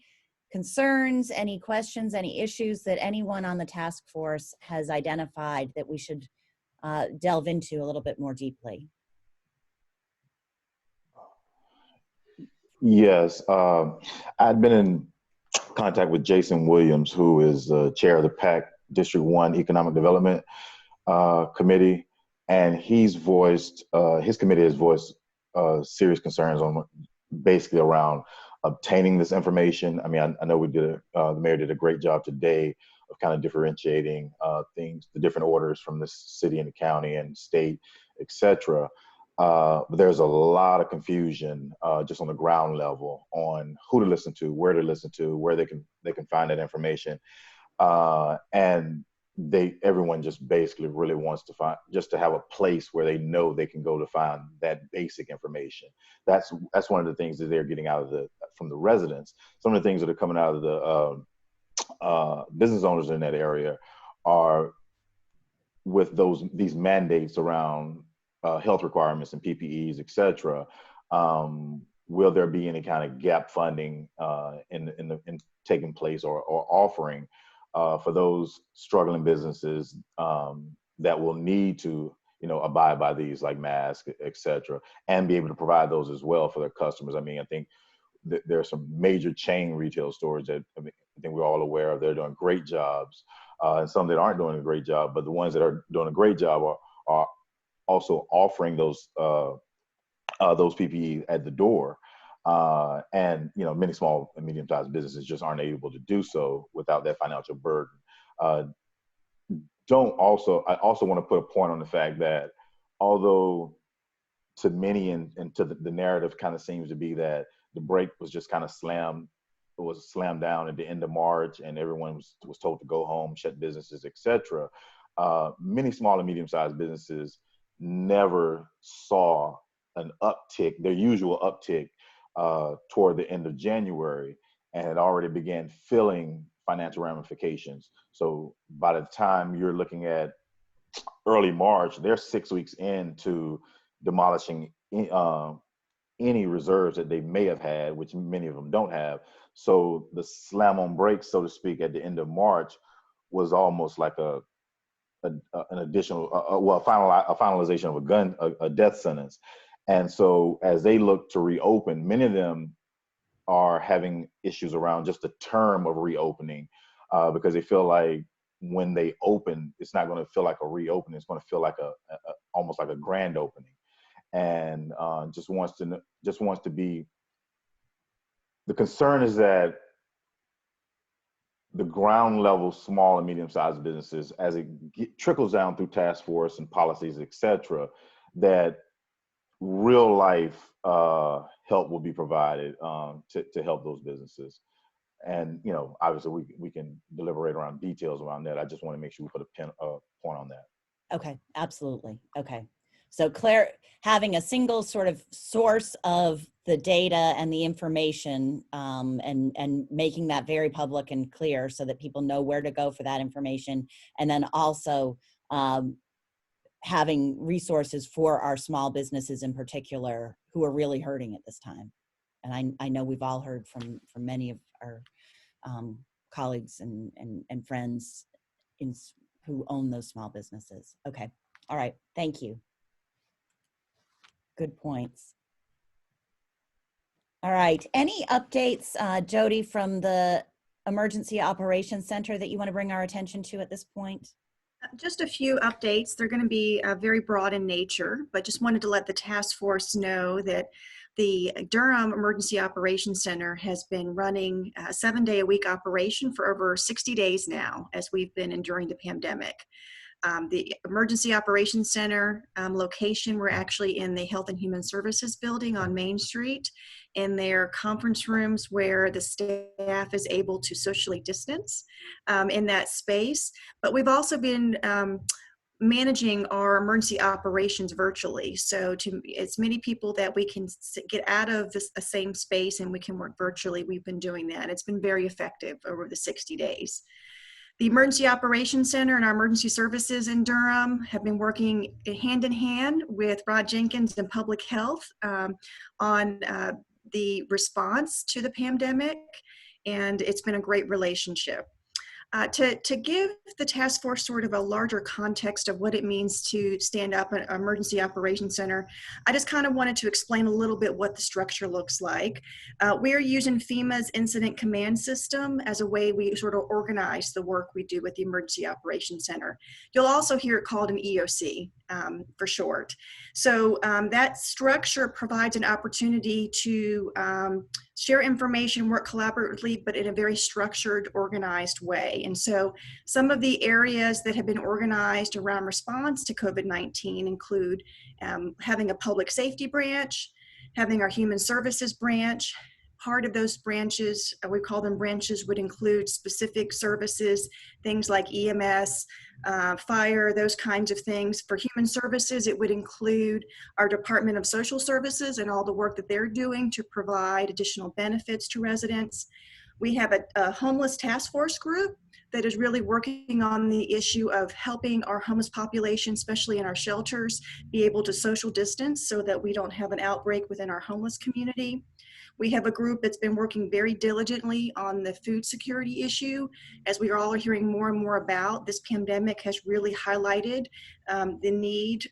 concerns, any questions, any issues that anyone on the task force has identified that we should delve into a little bit more deeply? Yes, I'd been in contact with Jason Williams, who is the chair of the PAC District 1 Economic Development Committee, and he's voiced, his committee has voiced serious concerns on basically around obtaining this information. I mean, I know we did, the mayor did a great job today of kind of differentiating things, the different orders from the city and the county and state, et cetera. But there's a lot of confusion just on the ground level on who to listen to, where they can find that information, and everyone just basically really wants to have a place where they know they can go to find that basic information. That's one of the things that they're getting out of from the residents. Some of the things that are coming out of the business owners in that area are with these mandates around health requirements and PPEs, et cetera. Will there be any kind of gap funding in taking place or offering for those struggling businesses that will need to, abide by these, like masks, et cetera, and be able to provide those as well for their customers? I mean, I think there are some major chain retail stores that I think we're all aware of. They're doing great jobs, and some that aren't doing a great job, but the ones that are doing a great job are also offering those PPE at the door. And many small and medium-sized businesses just aren't able to do so without that financial burden. I also want to put a point on the fact that although to many and to the narrative kind of seems to be that the break was just kind of slammed down at the end of March and everyone was told to go home, shut businesses, etc. Many small and medium-sized businesses never saw an uptick, their usual uptick, toward the end of January, and had already began feeling financial ramifications. So by the time you're looking at early March, they're 6 weeks into demolishing any reserves that they may have had, which many of them don't have. So the slam on brakes, so to speak, at the end of March was almost like an additional, a finalization of a death sentence. And so as they look to reopen, many of them are having issues around just the term of reopening, because they feel like when they open, it's not going to feel like a reopening. It's going to feel like almost like a grand opening, and just wants to be. The concern is that the ground level small and medium-sized businesses, as it trickles down through task force and policies, et cetera, that real life help will be provided to help those businesses. And obviously we can deliberate around details around that. I just want to make sure we put a point on that. Okay, absolutely. Okay. So having a single sort of source of the data and the information, and making that very public and clear so that people know where to go for that information. And then also having resources for our small businesses in particular who are really hurting at this time. And I know we've all heard from many of our colleagues and friends who own those small businesses. Okay. All right. Thank you. Good points. All right. Any updates, Jody, from the Emergency Operations Center that you want to bring our attention to at this point? Just a few updates. They're going to be very broad in nature, but just wanted to let the task force know that the Durham Emergency Operations Center has been running a 7-day-a-week operation for over 60 days now, as we've been enduring the pandemic. The Emergency Operations Center location, we're actually in the Health and Human Services building on Main Street, in their conference rooms where the staff is able to socially distance in that space. But we've also been managing our emergency operations virtually. So to as many people that we can get out of a same space and we can work virtually, we've been doing that. It's been very effective over the 60 days. The Emergency Operations Center and our emergency services in Durham have been working hand in hand with Rod Jenkins and Public Health on the response to the pandemic, and it's been a great relationship. To give the task force sort of a larger context of what it means to stand up an emergency operations center, I just kind of wanted to explain a little bit what the structure looks like. We're using FEMA's incident command system as a way we sort of organize the work we do with the Emergency Operations Center. You'll also hear it called an EOC for short. So that structure provides an opportunity to share information, work collaboratively, but in a very structured, organized way. And so some of the areas that have been organized around response to COVID-19 include having a public safety branch, having our human services branch. Part of those branches, we call them branches, would include specific services, things like EMS, fire, those kinds of things. For human services, it would include our Department of Social Services and all the work that they're doing to provide additional benefits to residents. We have a homeless task force group that is really working on the issue of helping our homeless population, especially in our shelters, be able to social distance so that we don't have an outbreak within our homeless community. We have a group that's been working very diligently on the food security issue. As we all are hearing more and more about, this pandemic has really highlighted the need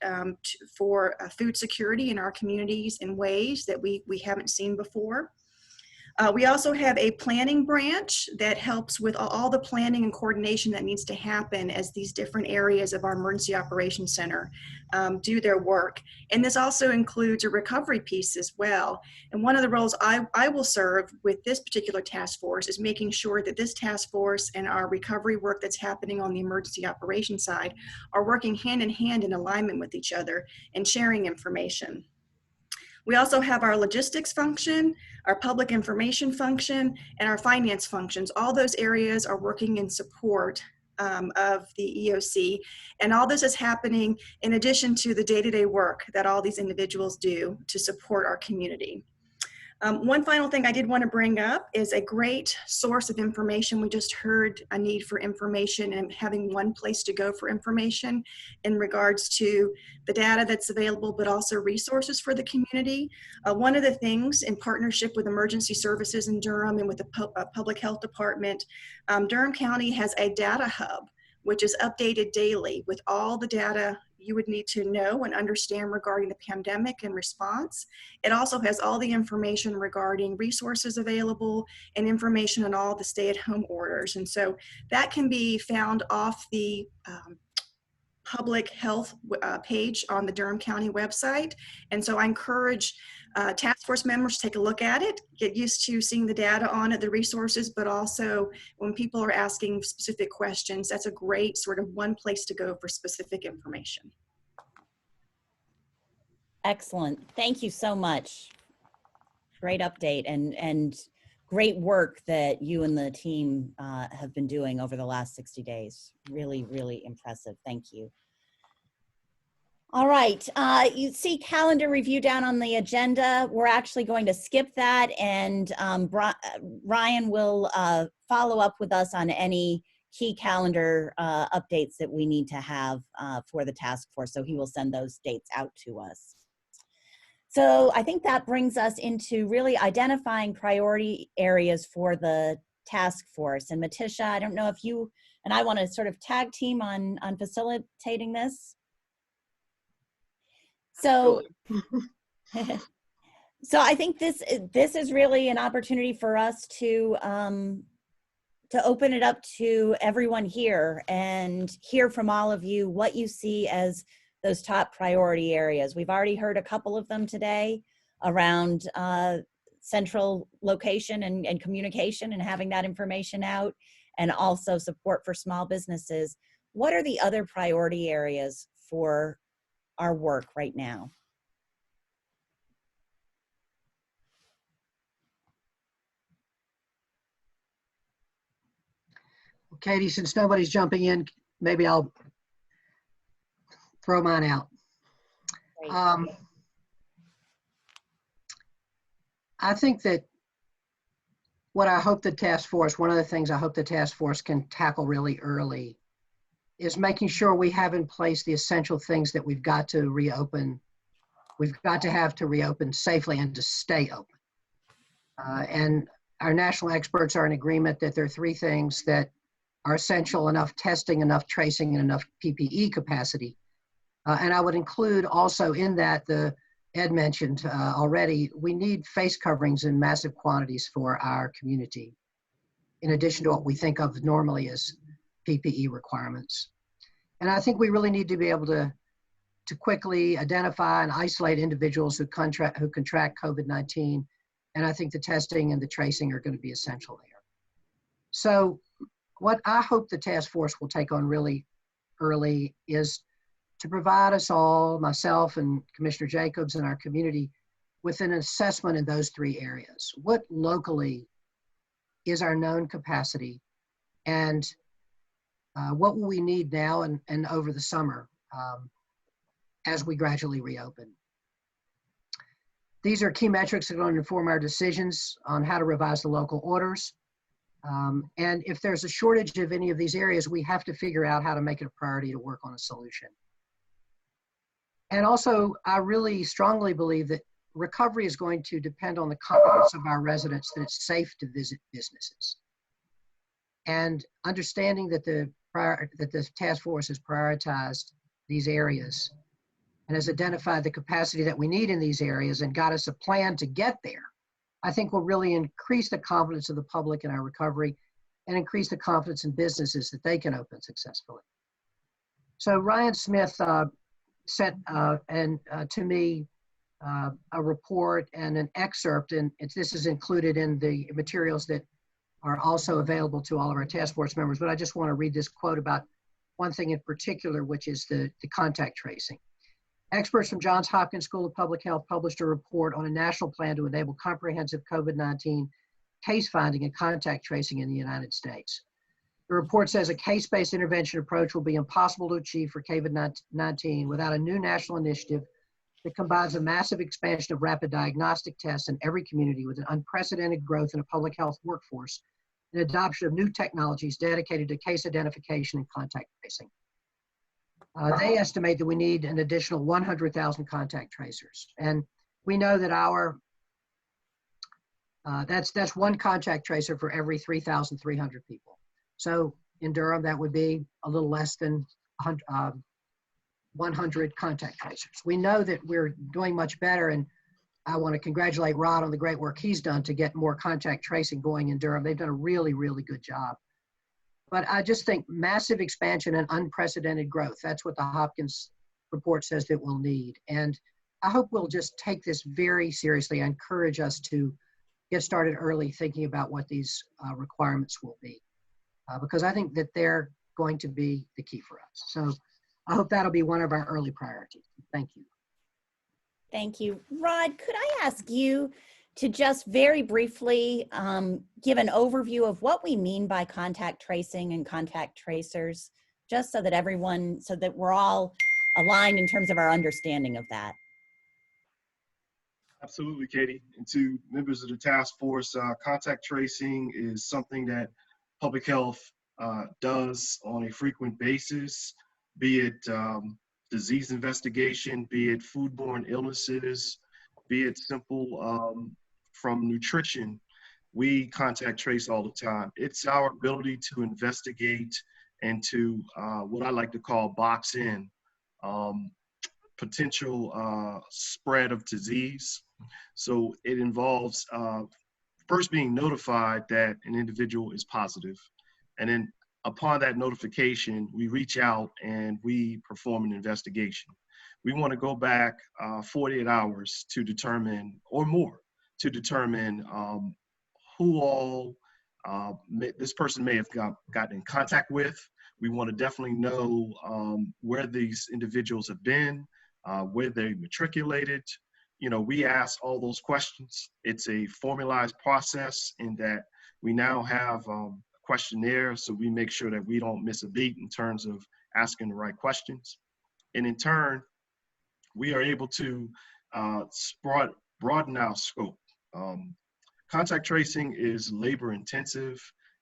for food security in our communities in ways that we haven't seen before. We also have a planning branch that helps with all the planning and coordination that needs to happen as these different areas of our Emergency Operations Center do their work. And this also includes a recovery piece as well. And one of the roles I will serve with this particular task force is making sure that this task force and our recovery work that's happening on the emergency operations side are working hand in hand in alignment with each other and sharing information. We also have our logistics function, our public information function, and our finance functions. All those areas are working in support of the EOC. And all this is happening in addition to the day-to-day work that all these individuals do to support our community. One final thing I did want to bring up is a great source of information. We just heard a need for information and having one place to go for information in regards to the data that's available, but also resources for the community. One of the things in partnership with emergency services in Durham and with the public health department, Durham County has a data hub, which is updated daily with all the data you would need to know and understand regarding the pandemic and response. It also has all the information regarding resources available and information on all the stay-at-home orders. And so that can be found off the public health page on the Durham County website. And so I encourage task force members to take a look at it, get used to seeing the data on it, the resources, but also when people are asking specific questions, that's a great sort of one place to go for specific information. Excellent. Thank you so much. Great update and great work that you and the team have been doing over the last 60 days. Really, really impressive. Thank you. All right, you see calendar review down on the agenda. We're actually going to skip that, and Ryan will follow up with us on any key calendar updates that we need to have for the task force. So he will send those dates out to us. So I think that brings us into really identifying priority areas for the task force. And Maticia, I don't know if you and I want to sort of tag team on facilitating this. So, so I think this is really an opportunity for us to open it up to everyone here and hear from all of you what you see as those top priority areas. We've already heard a couple of them today around central location and communication and having that information out, and also support for small businesses. What are the other priority areas for our work right now? Well, Katie, since nobody's jumping in, maybe I'll throw mine out. I think that what I hope the task force, one of the things I hope the task force can tackle really early is making sure we have in place the essential things that we've got to reopen. We've got to have to reopen safely and to stay open. And our national experts are in agreement that there are three things that are essential: enough testing, enough tracing, and enough PPE capacity. And I would include also in that, Ed mentioned already, we need face coverings in massive quantities for our community, in addition to what we think of normally as PPE requirements. And I think we really need to be able to quickly identify and isolate individuals who contract COVID-19. And I think the testing and the tracing are going to be essential there. So what I hope the task force will take on really early is to provide us all, myself and Commissioner Jacobs and our community, with an assessment in those three areas. What locally is our known capacity, and what will we need now and over the summer as we gradually reopen? These are key metrics that are going to inform our decisions on how to revise the local orders. And if there's a shortage of any of these areas, we have to figure out how to make it a priority to work on a solution. And also, I really strongly believe that recovery is going to depend on the confidence of our residents that it's safe to visit businesses. And understanding that the task force has prioritized these areas and has identified the capacity that we need in these areas and got us a plan to get there, I think will really increase the confidence of the public in our recovery and increase the confidence in businesses that they can open successfully. So Ryan Smith sent to me a report and an excerpt, and this is included in the materials that are also available to all of our task force members, but I just want to read this quote about one thing in particular, which is the contact tracing. Experts from Johns Hopkins School of Public Health published a report on a national plan to enable comprehensive COVID-19 case finding and contact tracing in the United States. The report says a case-based intervention approach will be impossible to achieve for COVID-19 without a new national initiative that combines a massive expansion of rapid diagnostic tests in every community with an unprecedented growth in a public health workforce and adoption of new technologies dedicated to case identification and contact tracing. They estimate that we need an additional 100,000 contact tracers. And we know that that's one contact tracer for every 3,300 people. So in Durham, that would be a little less than 100 contact tracers. We know that we're doing much better, and I want to congratulate Rod on the great work he's done to get more contact tracing going in Durham. They've done a really, really good job. But I just think massive expansion and unprecedented growth, that's what the Hopkins report says that we'll need. And I hope we'll just take this very seriously. I encourage us to get started early thinking about what these requirements will be, because I think that they're going to be the key for us. So I hope that'll be one of our early priorities. Thank you. Thank you. Rod, could I ask you to just very briefly give an overview of what we mean by contact tracing and contact tracers, just so that we're all aligned in terms of our understanding of that? Absolutely, Katie. And to members of the task force, contact tracing is something that public health does on a frequent basis, be it disease investigation, be it foodborne illnesses, be it simple from nutrition. We contact trace all the time. It's our ability to investigate and to what I like to call box in potential spread of disease. So it involves first being notified that an individual is positive, and then upon that notification, we reach out and we perform an investigation. We want to go back 48 hours to determine, or more, to determine who all this person may have gotten in contact with. We want to definitely know where these individuals have been, where they matriculated. You know, we ask all those questions. It's a formalized process in that we now have questionnaire, so we make sure that we don't miss a beat in terms of asking the right questions. And in turn, we are able to broaden our scope. Contact tracing is labor intensive,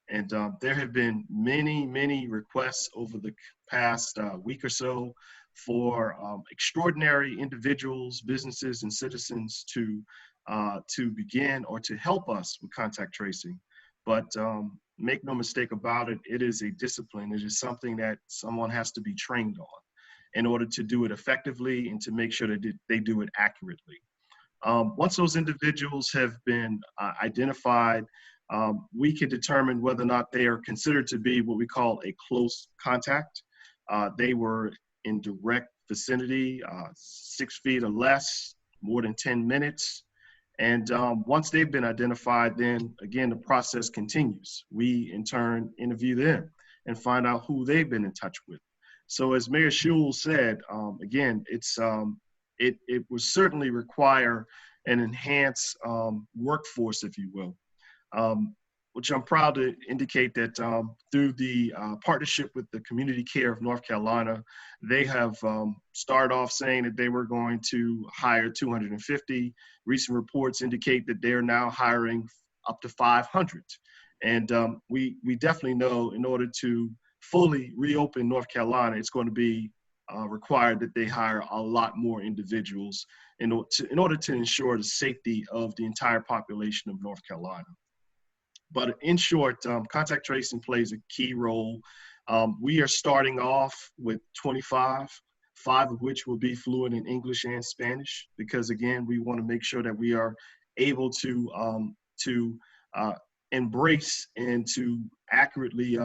and there have been many requests over the past week or so for extraordinary individuals, businesses, and citizens to begin or to help us with contact tracing. But make no mistake about it, it is a discipline. It is something that someone has to be trained on in order to do it effectively and to make sure that they do it accurately. Once those individuals have been identified, we can determine whether or not they are considered to be what we call a close contact. They were in direct vicinity, 6 feet or less, more than 10 minutes. And once they've been identified, then again, the process continues. We in turn interview them and find out who they've been in touch with. So as Mayor Schewel said, again, it will certainly require an enhanced workforce, if you will, which I'm proud to indicate that through the partnership with the Community Care of North Carolina, they have started off saying that they were going to hire 250. Recent reports indicate that they're now hiring up to 500. And we definitely know in order to fully reopen North Carolina, it's going to be required that they hire a lot more individuals in order to ensure the safety of the entire population of North Carolina. But in short, contact tracing plays a key role. We are starting off with 25, 5 of which will be fluent in English and Spanish, because again, we want to make sure that we are able to embrace and to accurately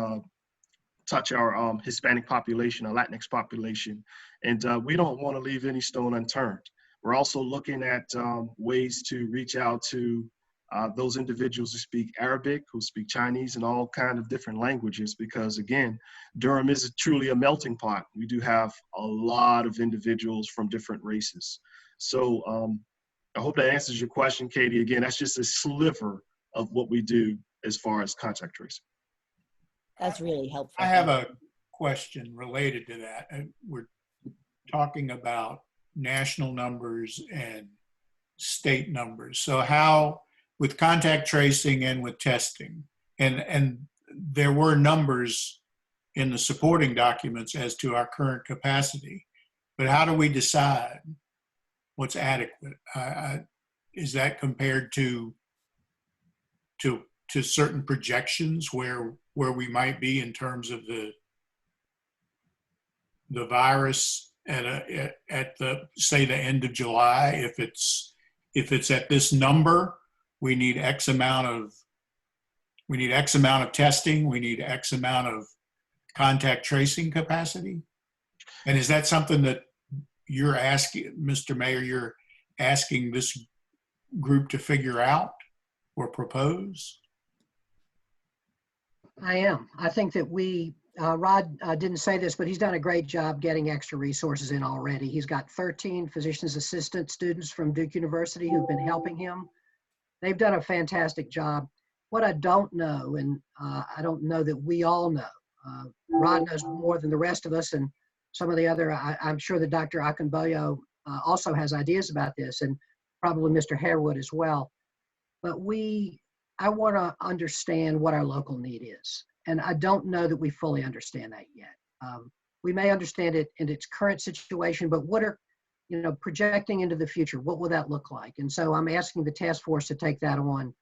touch our Hispanic population, our Latinx population. And we don't want to leave any stone unturned. We're also looking at ways to reach out to those individuals who speak Arabic, who speak Chinese, and all kind of different languages, because again, Durham is truly a melting pot. We do have a lot of individuals from different races. So I hope that answers your question, Katie. Again, that's just a sliver of what we do as far as contact tracing. That's really helpful. I have a question related to that. We're talking about national numbers and state numbers. So how, with contact tracing and with testing, and there were numbers in the supporting documents as to our current capacity, but how do we decide what's adequate? Is that compared to certain projections where we might be in terms of the virus at the, say, the end of July? If it's at this number, we need X amount of testing, we need X amount of contact tracing capacity? And is that something that you're asking, Mr. Mayor, you're asking this group to figure out or propose? I am. I think that Rod didn't say this, but he's done a great job getting extra resources in already. He's got 13 physician's assistant students from Duke University who've been helping him. They've done a fantastic job. What I don't know, and I don't know that we all know, Rod knows more than the rest of us, and some of the other, I'm sure that Dr. Akinboyo also has ideas about this, and probably Mr. Harewood as well. But I want to understand what our local need is. And I don't know that we fully understand that yet. We may understand it in its current situation, but what are, projecting into the future, what will that look like? And so I'm asking the task force to take that on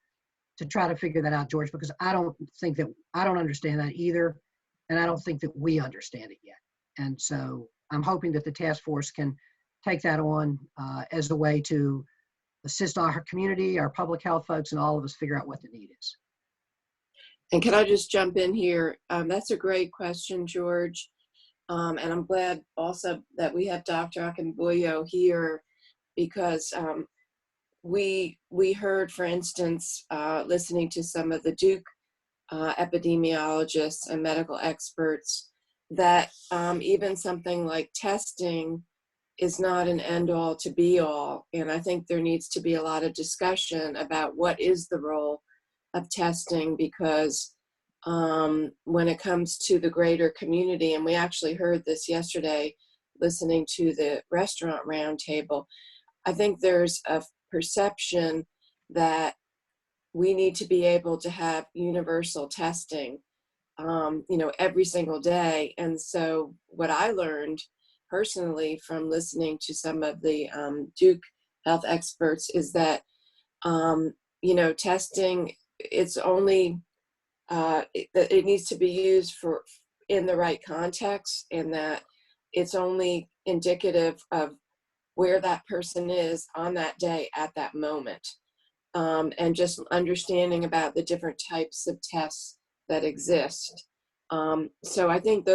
to try to figure that out, George, because I don't understand that either. And I don't think that we understand it yet. And so I'm hoping that the task force can take that on as a way to assist our community, our public health folks, and all of us figure out what the need is. And can I just jump in here? That's a great question, George. And I'm glad also that we have Dr. Akinboyo here, because we heard, for instance, listening to some of the Duke epidemiologists and medical experts, that even something like testing is not an end-all to be-all. And I think there needs to be a lot of discussion about what is the role of testing, because when it comes to the greater community, and we actually heard this yesterday listening to the restaurant roundtable, I think there's a perception that we need to be able to have universal testing, every single day. And so what I learned personally from listening to some of the Duke health experts is that, testing, it's only, it needs to be used in the right context, and that it's only indicative of where that person is on that day at that moment. And just understanding about the different types of tests that exist. So I think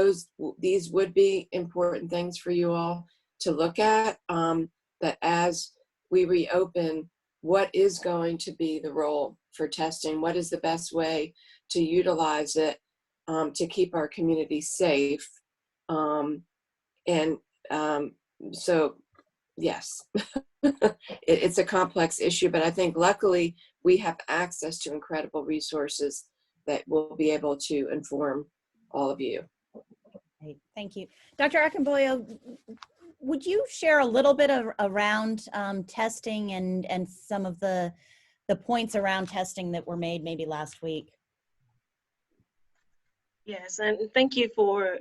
these would be important things for you all to look at, that as we reopen, what is going to be the role for testing? What is the best way to utilize it to keep our community safe? So yes, it's a complex issue, but I think luckily we have access to incredible resources that will be able to inform all of you. Great. Thank you. Dr. Akinboyo, would you share a little bit around testing and some of the points around testing that were made maybe last week? Yes, and thank you for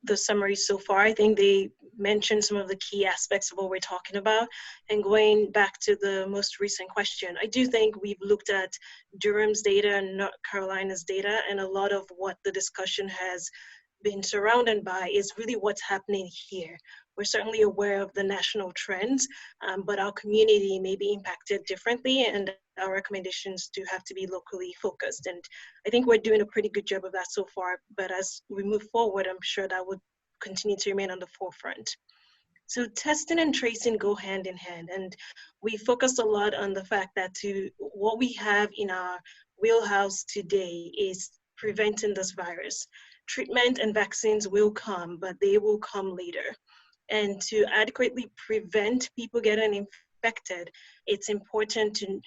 the summary so far. I think they mentioned some of the key aspects of what we're talking about. And going back to the most recent question, I do think we've looked at Durham's data and North Carolina's data, and a lot of what the discussion has been surrounded by is really what's happening here. We're certainly aware of the national trends, but our community may be impacted differently, and our recommendations do have to be locally focused. And I think we're doing a pretty good job of that so far, but as we move forward, I'm sure that would continue to remain on the forefront. So testing and tracing go hand in hand, and we focused a lot on the fact that what we have in our wheelhouse today is preventing this virus. Treatment and vaccines will come, but they will come later. And to adequately prevent people getting infected, it's important to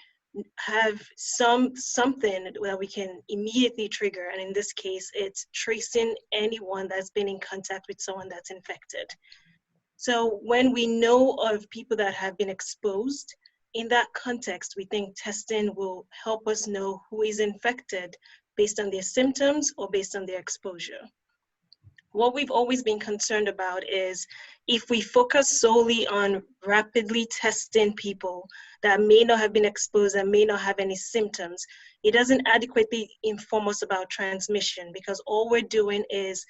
have something that we can immediately trigger. And in this case, it's tracing anyone that's been in contact with someone that's infected. So when we know of people that have been exposed, in that context, we think testing will help us know who is infected based on their symptoms or based on their exposure. What we've always been concerned about is if we focus solely on rapidly testing people that may not have been exposed and may not have any symptoms, it doesn't adequately inform us about transmission, because all we're doing is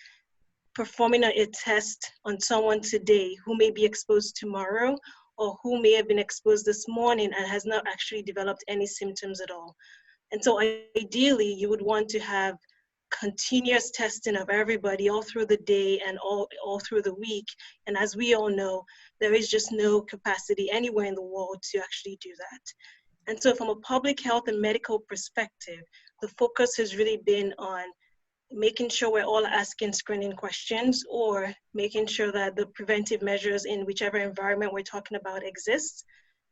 performing a test on someone today who may be exposed tomorrow or who may have been exposed this morning and has not actually developed any symptoms at all. And so ideally, you would want to have continuous testing of everybody all through the day and all through the week. And as we all know, there is just no capacity anywhere in the world to actually do that. And so from a public health and medical perspective, the focus has really been on making sure we're all asking screening questions, or making sure that the preventive measures in whichever environment we're talking about exists,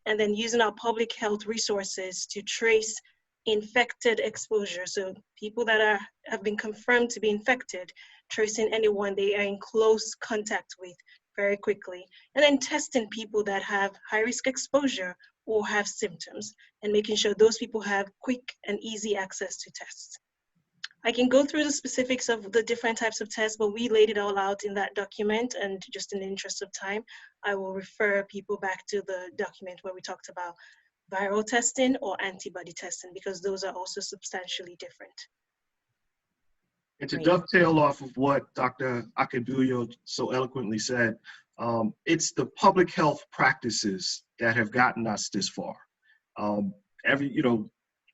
and then using our public health resources to trace infected exposure. So people that have been confirmed to be infected, tracing anyone they are in close contact with very quickly, and then testing people that have high risk exposure or have symptoms, and making sure those people have quick and easy access to tests. I can go through the specifics of the different types of tests, but we laid it all out in that document, and just in the interest of time, I will refer people back to the document where we talked about viral testing or antibody testing, because those are also substantially different. And to dovetail off of what Dr. Akinboyo so eloquently said, it's the public health practices that have gotten us this far.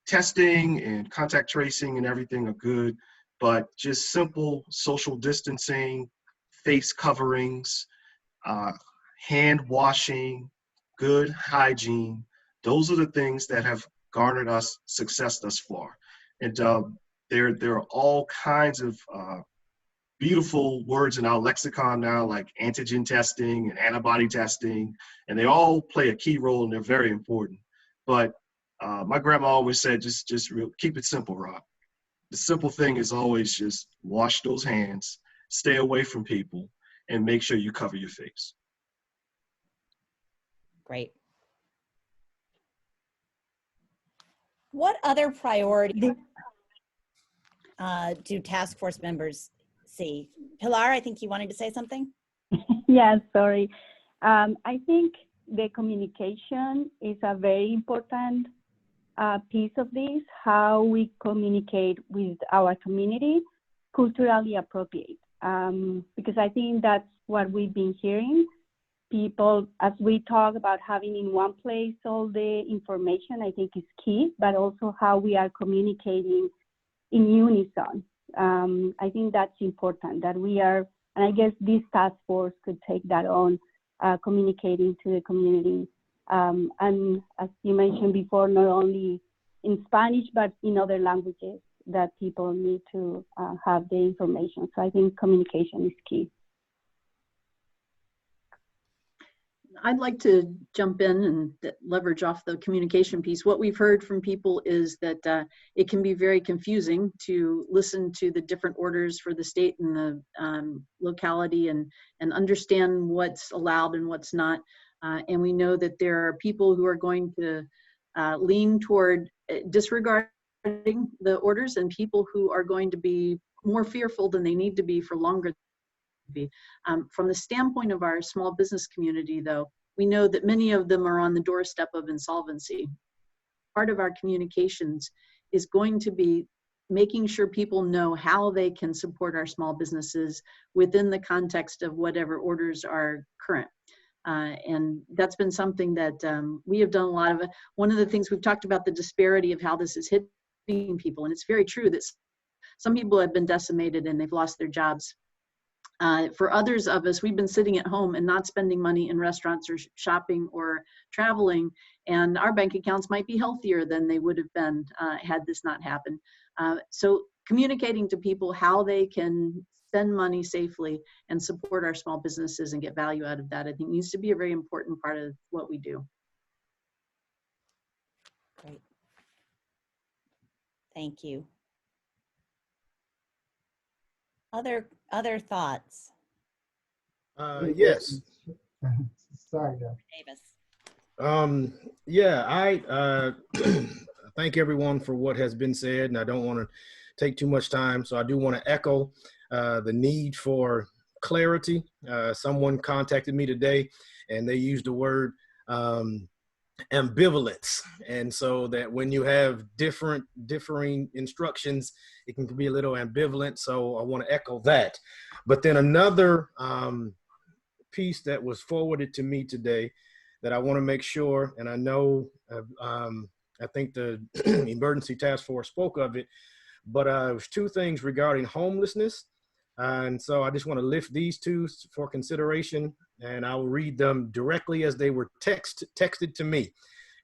Testing and contact tracing and everything are good, but just simple social distancing, face coverings, hand washing, good hygiene, those are the things that have garnered us success thus far. And there are all kinds of beautiful words in our lexicon now, like antigen testing and antibody testing, and they all play a key role and they're very important. But my grandma always said, just keep it simple, Rob. The simple thing is always just wash those hands, stay away from people, and make sure you cover your face. Great. What other priorities do task force members see? Pilar, I think you wanted to say something? Yeah, sorry. I think the communication is a very important piece of this, how we communicate with our community, culturally appropriate. Because I think that's what we've been hearing. People, as we talk about having in one place all the information, I think is key, but also how we are communicating in unison. I think that's important, that we are, and I guess this task force could take that on, communicating to the community. And as you mentioned before, not only in Spanish, but in other languages that people need to have the information. So I think communication is key. I'd like to jump in and leverage off the communication piece. What we've heard from people is that it can be very confusing to listen to the different orders for the state and the locality and understand what's allowed and what's not. And we know that there are people who are going to lean toward disregarding the orders, and people who are going to be more fearful than they need to be for longer. From the standpoint of our small business community, though, we know that many of them are on the doorstep of insolvency. Part of our communications is going to be making sure people know how they can support our small businesses within the context of whatever orders are current. And that's been something that we have done a lot of. One of the things we've talked about, the disparity of how this is hitting people. And it's very true that some people have been decimated and they've lost their jobs. For others of us, we've been sitting at home and not spending money in restaurants or shopping or traveling, and our bank accounts might be healthier than they would have been had this not happened. So communicating to people how they can spend money safely and support our small businesses and get value out of that, I think needs to be a very important part of what we do. Great. Thank you. Other thoughts? Yes. Sorry, Doug. Davis. Yeah, I thank everyone for what has been said, and I don't want to take too much time, so I do want to echo the need for clarity. Someone contacted me today, and they used the word ambivalence, and so that when you have differing instructions, it can be a little ambivalent. So I want to echo that. But then another piece that was forwarded to me today that I want to make sure, and I know I think the emergency task force spoke of it, but it was two things regarding homelessness. And so I just want to lift these two for consideration, and I will read them directly as they were texted to me.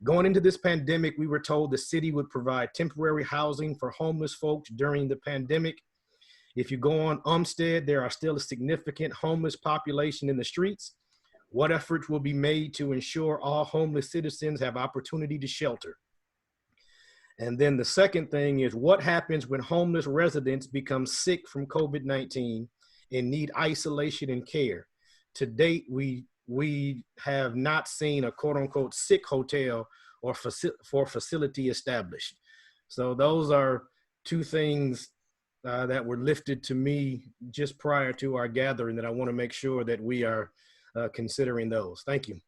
Going into this pandemic, we were told the city would provide temporary housing for homeless folks during the pandemic. If you go on Umstead, there are still a significant homeless population in the streets. What efforts will be made to ensure all homeless citizens have opportunity to shelter? And then the second thing is, what happens when homeless residents become sick from COVID-19 and need isolation and care? To date, we have not seen a quote unquote sick hotel or facility established. So those are two things that were lifted to me just prior to our gathering that I want to make sure that we are considering those. Thank you.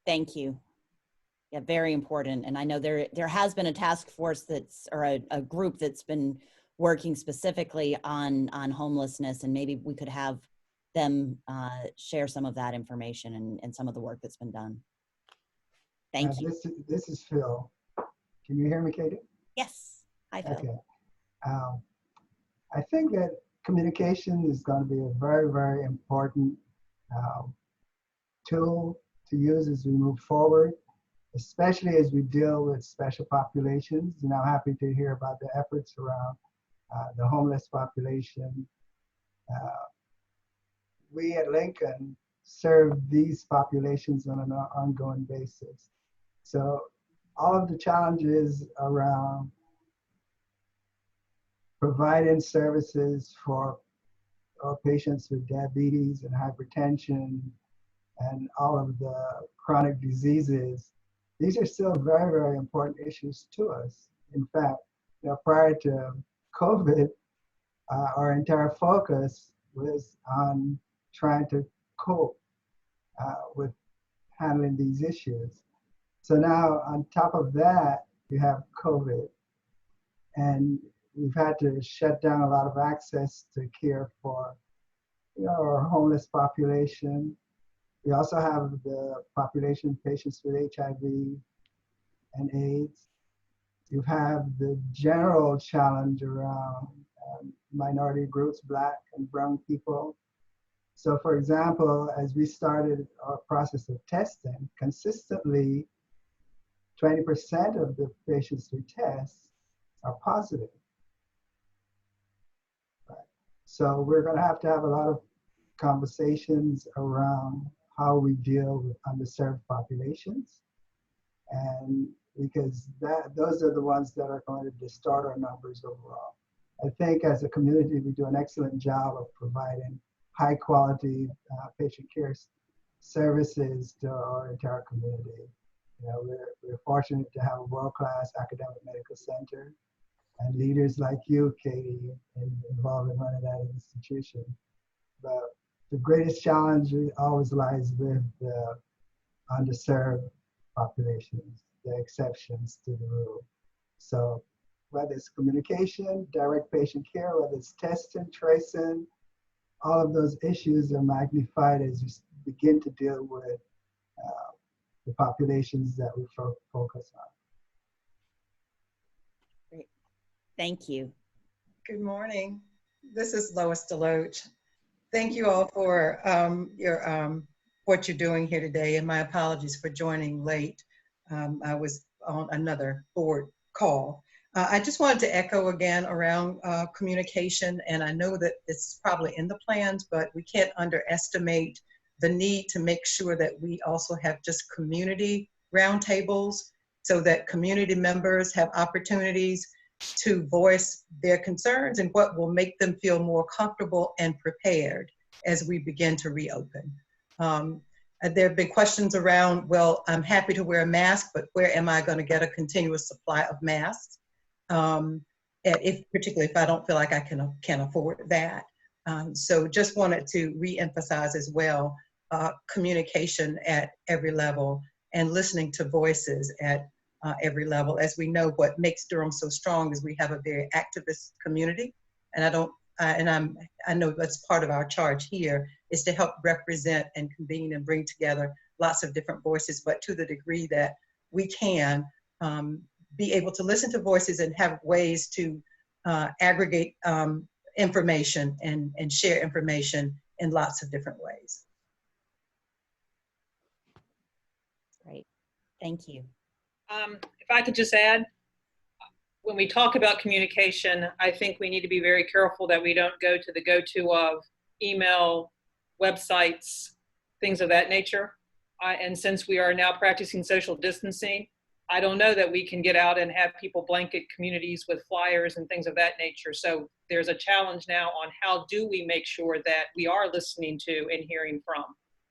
Thank you. Yeah, very important. And I know there has been a task force or a group that's been working specifically on homelessness, and maybe we could have them share some of that information and some of the work that's been done. Thank you. This is Phil. Can you hear me, Katie? Yes. Hi, Phil. Okay. I think that communication is going to be a very, very important tool to use as we move forward, especially as we deal with special populations. And I'm happy to hear about the efforts around the homeless population. We at Lincoln serve these populations on an ongoing basis. So all of the challenges around providing services for our patients with diabetes and hypertension and all of the chronic diseases, these are still very, very important issues to us. In fact, prior to COVID, our entire focus was on trying to cope with handling these issues. So now on top of that, you have COVID, and we've had to shut down a lot of access to care for our homeless population. We also have the population of patients with HIV and AIDS. You have the general challenge around minority groups, Black and brown people. So for example, as we started our process of testing, consistently 20% of the patients we test are positive. Right. So we're going to have a lot of conversations around how we deal with underserved populations, and because those are the ones that are going to distort our numbers overall. I think as a community, we do an excellent job of providing high quality patient care services to our entire community. We're fortunate to have a world-class academic medical center and leaders like you, Katie, involved in running that institution. But the greatest challenge always lies with the underserved populations, the exceptions to the rule. So whether it's communication, direct patient care, whether it's testing, tracing, all of those issues are magnified as you begin to deal with the populations that we focus on. Great. Thank you. Good morning. This is Lois DeLoatch. Thank you all for what you're doing here today, and my apologies for joining late. I was on another board call. I just wanted to echo again around communication, and I know that it's probably in the plans, but we can't underestimate the need to make sure that we also have just community roundtables so that community members have opportunities to voice their concerns and what will make them feel more comfortable and prepared as we begin to reopen. There have been questions around, well, I'm happy to wear a mask, but where am I going to get a continuous supply of masks? Particularly if I don't feel like I can afford that. So just wanted to reemphasize as well, communication at every level and listening to voices at every level. As we know, what makes Durham so strong is we have a very activist community, and I know that's part of our charge here is to help represent and convene and bring together lots of different voices, but to the degree that we can be able to listen to voices and have ways to aggregate information and share information in lots of different ways. Great, thank you. If I could just add, when we talk about communication, I think we need to be very careful that we don't go to the go-to of email, websites, things of that nature. And since we are now practicing social distancing, I don't know that we can get out and have people blanket communities with flyers and things of that nature. So there's a challenge now on how do we make sure that we are listening to and hearing from,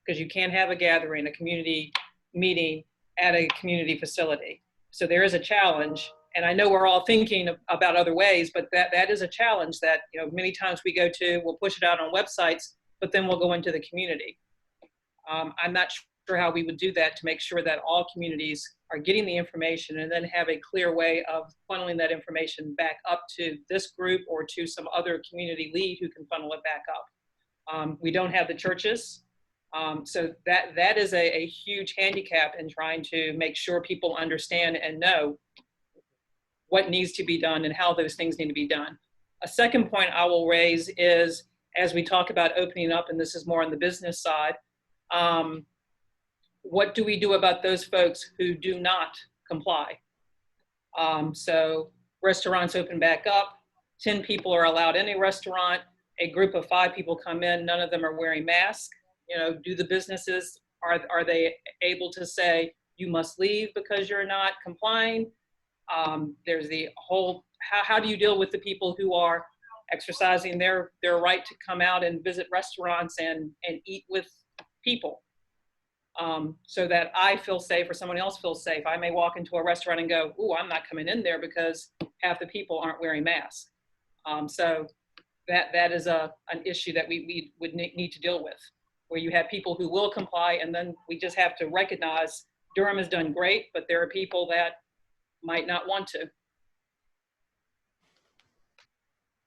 because you can't have a gathering, a community meeting at a community facility. So there is a challenge. And I know we're all thinking about other ways, but that is a challenge that, you know, many times we go to, we'll push it out on websites, but then we'll go into the community. I'm not sure how we would do that to make sure that all communities are getting the information and then have a clear way of funneling that information back up to this group or to some other community lead who can funnel it back up. We don't have the churches. So that is a huge handicap in trying to make sure people understand and know what needs to be done and how those things need to be done. A second point I will raise is, as we talk about opening up, and this is more on the business side, what do we do about those folks who do not comply? So restaurants open back up, 10 people are allowed in a restaurant, a group of 5 people come in, none of them are wearing masks. You know, do the businesses, are they able to say, you must leave because you're not complying? There's the whole, how do you deal with the people who are exercising their right to come out and visit restaurants and eat with people, so that I feel safe or someone else feels safe. I may walk into a restaurant and go, ooh, I'm not coming in there because half the people aren't wearing masks. So that is an issue that we would need to deal with, where you have people who will comply, and then we just have to recognize Durham has done great, but there are people that might not want to.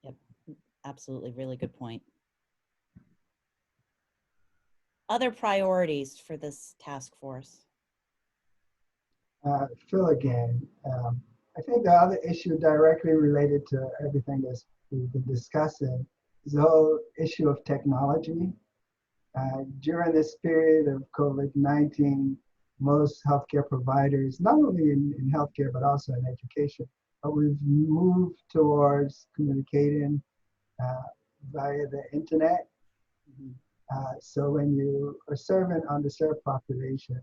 Yep, absolutely, really good point. Other priorities for this task force? Phil again. I think the other issue directly related to everything that we've been discussing is the whole issue of technology. During this period of COVID-19, most healthcare providers, not only in healthcare, but also in education, but we've moved towards communicating via the internet. So when you are serving underserved population,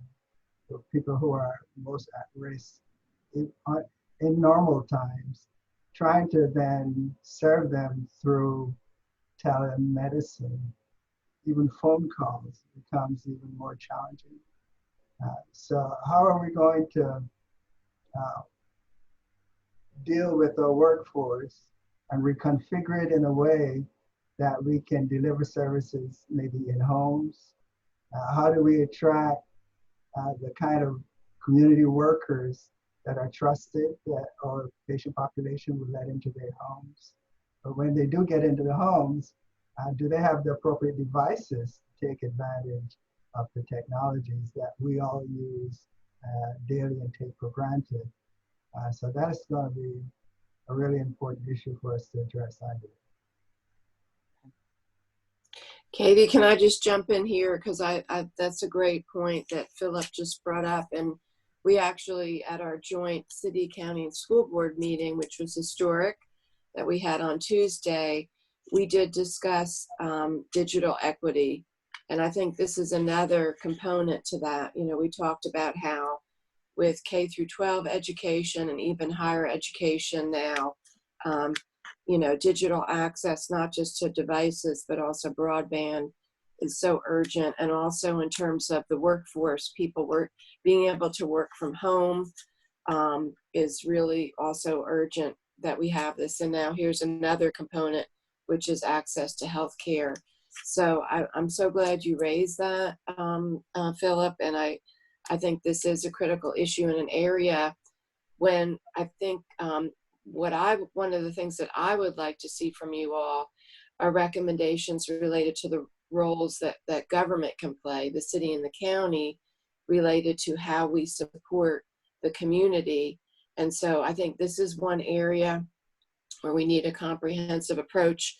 or people who are most at risk in normal times, trying to then serve them through telemedicine, even phone calls becomes even more challenging. So how are we going to deal with our workforce and reconfigure it in a way that we can deliver services maybe in homes? How do we attract the kind of community workers that are trusted that our patient population will let into their homes. But when they do get into the homes, do they have the appropriate devices to take advantage of the technologies that we all use daily and take for granted? So that's going to be a really important issue for us to address, I believe. Katie, can I just jump in here? Because that's a great point that Philip just brought up. And we actually, at our joint city, county, and school board meeting, which was historic, that we had on Tuesday, we did discuss digital equity. And I think this is another component to that. You know, we talked about how with K through 12 education and even higher education now, you know, digital access, not just to devices, but also broadband is so urgent. And also in terms of the workforce, being able to work from home is really also urgent that we have this. And now here's another component, which is access to healthcare. So I'm so glad you raised that, Philip. And I think this is a critical issue in an area when I think one of the things that I would like to see from you all are recommendations related to the roles that government can play, the city and the county, related to how we support the community. And so I think this is one area where we need a comprehensive approach.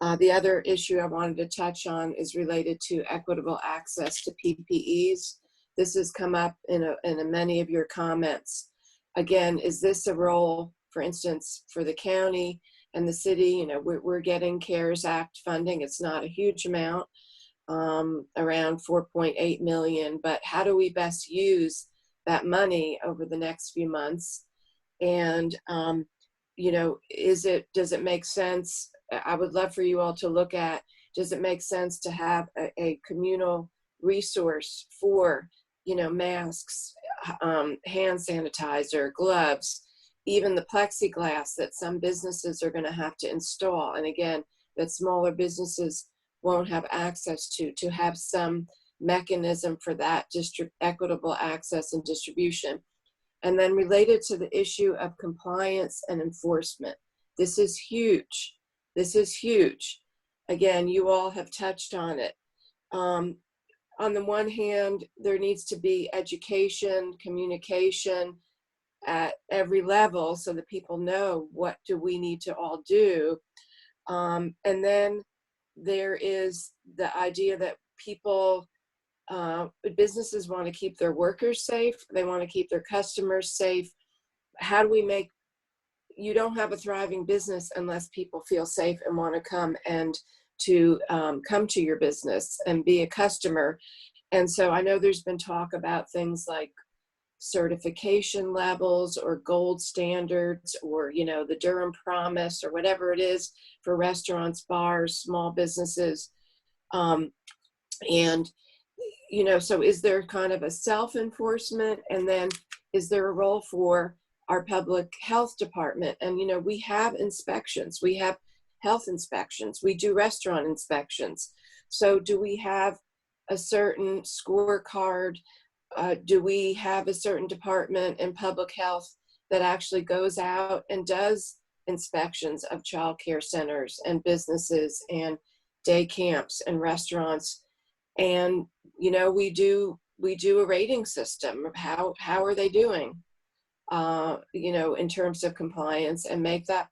The other issue I wanted to touch on is related to equitable access to PPEs. This has come up in many of your comments. Again, is this a role, for instance, for the county and the city? You know, we're getting CARES Act funding. It's not a huge amount, around 4.8 million, but how do we best use that money over the next few months? And, you know, does it make sense? I would love for you all to look at, does it make sense to have a communal resource for, you know, masks, hand sanitizer, gloves, even the plexiglass that some businesses are going to have to install, and again, that smaller businesses won't have access to have some mechanism for that equitable access and distribution. And then related to the issue of compliance and enforcement, this is huge. This is huge. Again, you all have touched on it. On the one hand, there needs to be education, communication at every level so that people know what do we need to all do. And then there is the idea that businesses want to keep their workers safe. They want to keep their customers safe. How do we make, you don't have a thriving business unless people feel safe and want to come to your business and be a customer. And so I know there's been talk about things like certification levels or gold standards, or, you know, the Durham promise or whatever it is for restaurants, bars, small businesses. And, you know, so is there kind of a self-enforcement, and then is there a role for our public health department? And, you know, we have inspections, we have health inspections, we do restaurant inspections. So do we have a certain scorecard? Do we have a certain department in public health that actually goes out and does inspections of child care centers and businesses and day camps and restaurants? And, you know, we do a rating system of how are they doing, you know, in terms of compliance, and make that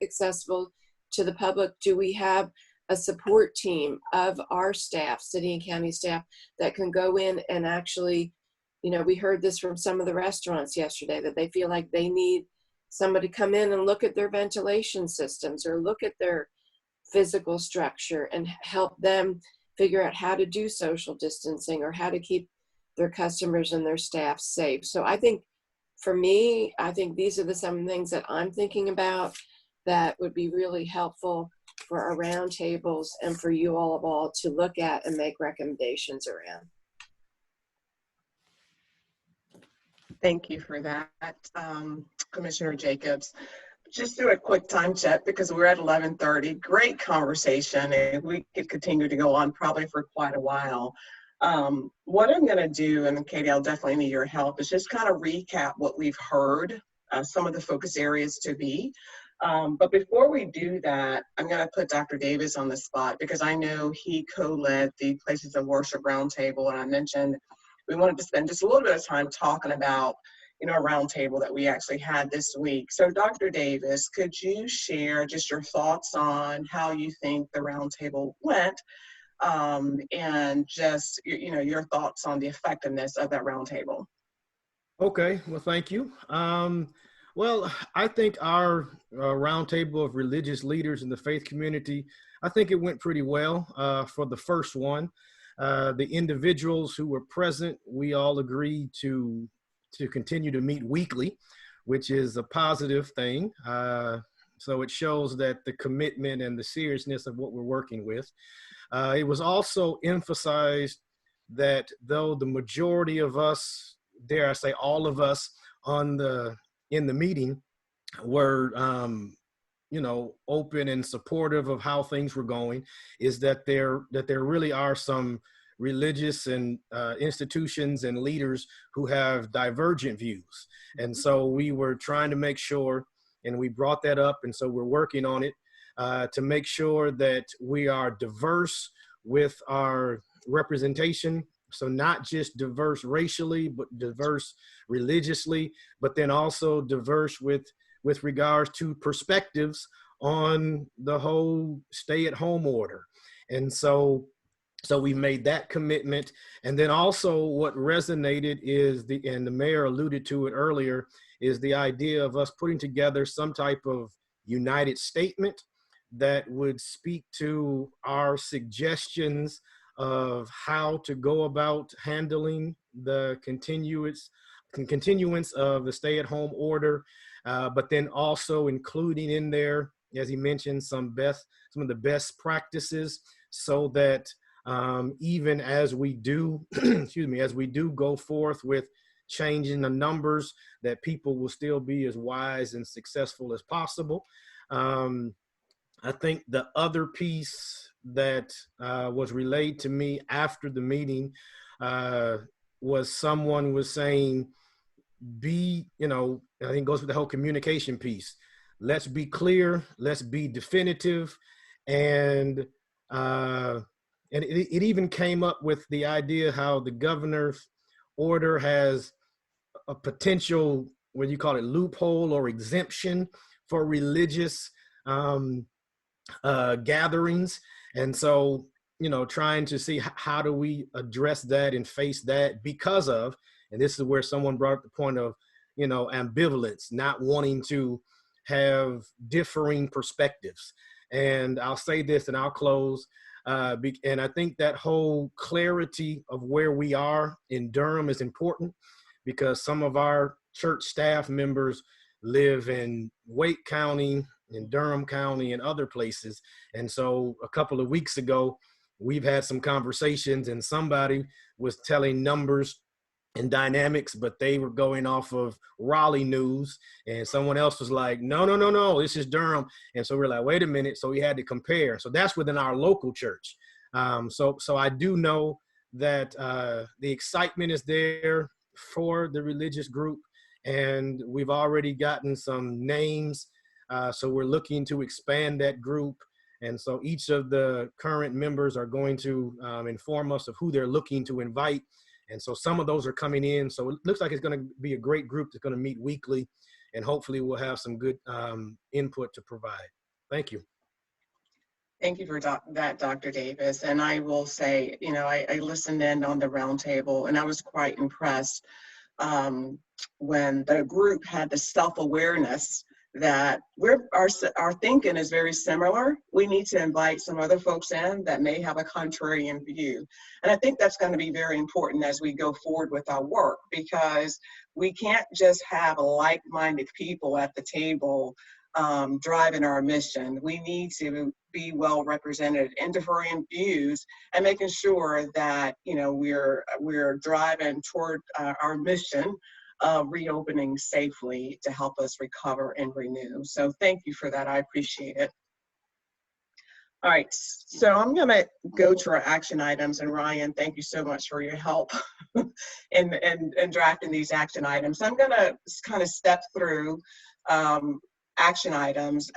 accessible to the public. Do we have a support team of our staff, city and county staff, that can go in and actually, you know, we heard this from some of the restaurants yesterday, that they feel like they need somebody to come in and look at their ventilation systems or look at their physical structure and help them figure out how to do social distancing or how to keep their customers and their staff safe. So I think, for me, I think these are some things that I'm thinking about that would be really helpful for our roundtables and for you all to look at and make recommendations around. Thank you for that, Commissioner Jacobs. Just do a quick time check because we're at 11:30. Great conversation, and we could continue to go on probably for quite a while. What I'm going to do, and Katie, I'll definitely need your help, is just kind of recap what we've heard, some of the focus areas to be. But before we do that, I'm going to put Dr. Davis on the spot because I know he co-led the Places of Worship Roundtable, and I mentioned we wanted to spend just a little bit of time talking about, you know, a roundtable that we actually had this week. So Dr. Davis, could you share just your thoughts on how you think the roundtable went, and just, you know, your thoughts on the effectiveness of that roundtable? Okay, well, thank you. Well, I think our roundtable of religious leaders in the faith community, I think it went pretty well for the first one. The individuals who were present, we all agreed to continue to meet weekly, which is a positive thing. So it shows that the commitment and the seriousness of what we're working with. It was also emphasized that though the majority of us, dare I say all of us in the meeting were, you know, open and supportive of how things were going, is that there really are some religious and institutions and leaders who have divergent views. And so we were trying to make sure, and we brought that up, and so we're working on it to make sure that we are diverse with our representation. So not just diverse racially, but diverse religiously, but then also diverse with regards to perspectives on the whole stay-at-home order. And so we made that commitment. And then also what resonated is and the mayor alluded to it earlier, is the idea of us putting together some type of united statement that would speak to our suggestions of how to go about handling the continuance of the stay-at-home order, but then also including in there, as he mentioned, some of the best practices, so that even as we do, as we do go forth with changing the numbers, that people will still be as wise and successful as possible. I think the other piece that was relayed to me after the meeting was someone was saying, I think it goes with the whole communication piece. Let's be clear, let's be definitive. And it even came up with the idea how the governor's order has a potential, what you call it, loophole or exemption for religious gatherings. And so, trying to see how do we address that and face that because of, and this is where someone brought up the point of, ambivalence, not wanting to have differing perspectives. And I'll say this and I'll close. And I think that whole clarity of where we are in Durham is important, because some of our church staff members live in Wake County, in Durham County, and other places. And so a couple of weeks ago, we've had some conversations and somebody was telling numbers and dynamics, but they were going off of Raleigh news, and someone else was like, no, this is Durham. And so we're like, wait a minute. So we had to compare. So that's within our local church. So I do know that the excitement is there for the religious group, and we've already gotten some names. So we're looking to expand that group. And so each of the current members are going to inform us of who they're looking to invite. And so some of those are coming in. So it looks like it's going to be a great group that's going to meet weekly, and hopefully we'll have some good input to provide. Thank you. Thank you for that, Dr. Davis. And I will say, I listened in on the roundtable, and I was quite impressed when the group had the self-awareness that our thinking is very similar. We need to invite some other folks in that may have a contrarian view. And I think that's going to be very important as we go forward with our work, because we can't just have like-minded people at the table driving our mission. We need to be well represented in different views and making sure that we're driving toward our mission of reopening safely to help us recover and renew. So thank you for that. I appreciate it. All right, so I'm gonna go to our action items, and Ryan, thank you so much for your help in drafting these action items. I'm gonna kind of step through action items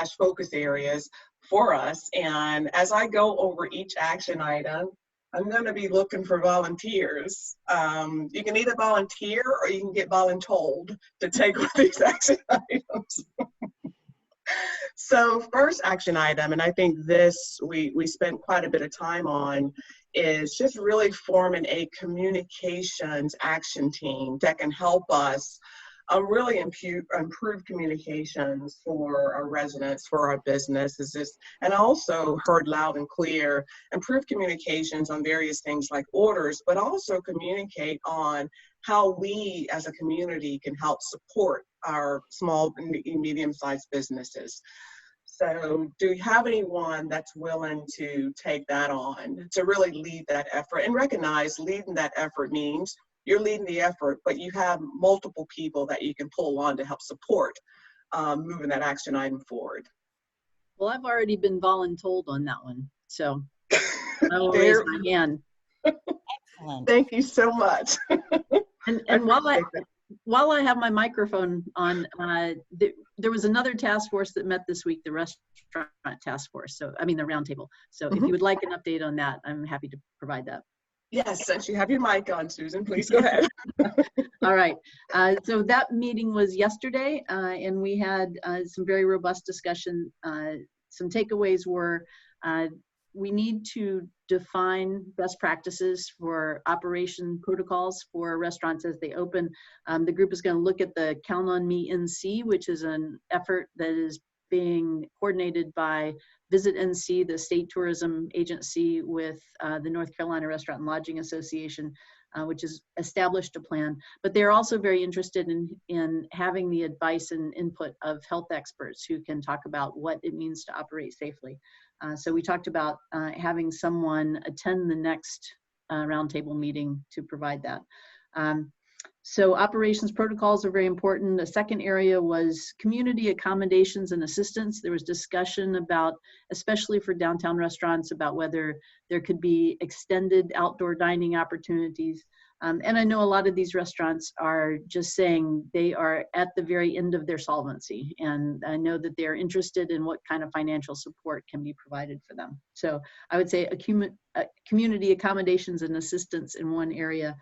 / focus areas for us. And as I go over each action item, I'm gonna be looking for volunteers. You can either volunteer or you can get voluntold to take on these action items. So first action item, and I think this we spent quite a bit of time on, is just really forming a communications action team that can help us really improve communications for our residents, for our businesses, and also heard loud and clear, improve communications on various things like orders, but also communicate on how we as a community can help support our small and medium-sized businesses. So do you have anyone that's willing to take that on, to really lead that effort, and recognize leading that effort means you're leading the effort, but you have multiple people that you can pull on to help support moving that action item forward? Well, I've already been voluntold on that one, so I will raise my hand. Excellent. Thank you so much. And while I have my microphone on, there was another task force that met this week, the restaurant task force. So, I mean, the roundtable. So if you would like an update on that, I'm happy to provide that. Yes, since you have your mic on, Susan, please go ahead. All right. So that meeting was yesterday, and we had some very robust discussion. Some takeaways were we need to define best practices for operation protocols for restaurants as they open. The group is going to look at the Count on Me NC, which is an effort that is being coordinated by Visit NC, the state tourism agency, with the North Carolina Restaurant and Lodging Association, which has established a plan. But they're also very interested in having the advice and input of health experts who can talk about what it means to operate safely. So we talked about having someone attend the next roundtable meeting to provide that. So operations protocols are very important. The second area was community accommodations and assistance. There was discussion about, especially for downtown restaurants, about whether there could be extended outdoor dining opportunities. And I know a lot of these restaurants are just saying they are at the very end of their solvency. And I know that they're interested in what kind of financial support can be provided for them. So I would say community accommodations and assistance in one area,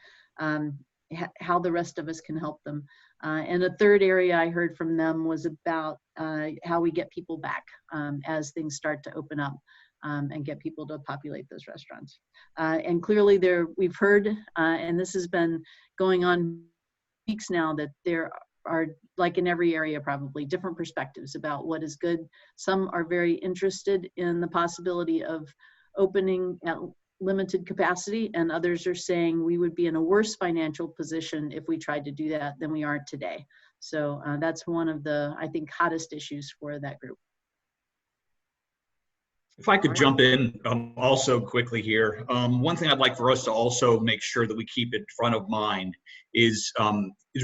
how the rest of us can help them. And a third area I heard from them was about how we get people back as things start to open up and get people to populate those restaurants. And clearly we've heard, and this has been going on weeks now, that there are, like in every area probably, different perspectives about what is good. Some are very interested in the possibility of opening at limited capacity, and others are saying we would be in a worse financial position if we tried to do that than we are today. So that's one of the, I think, hottest issues for that group. If I could jump in also quickly here, one thing I'd like for us to also make sure that we keep in front of mind is we're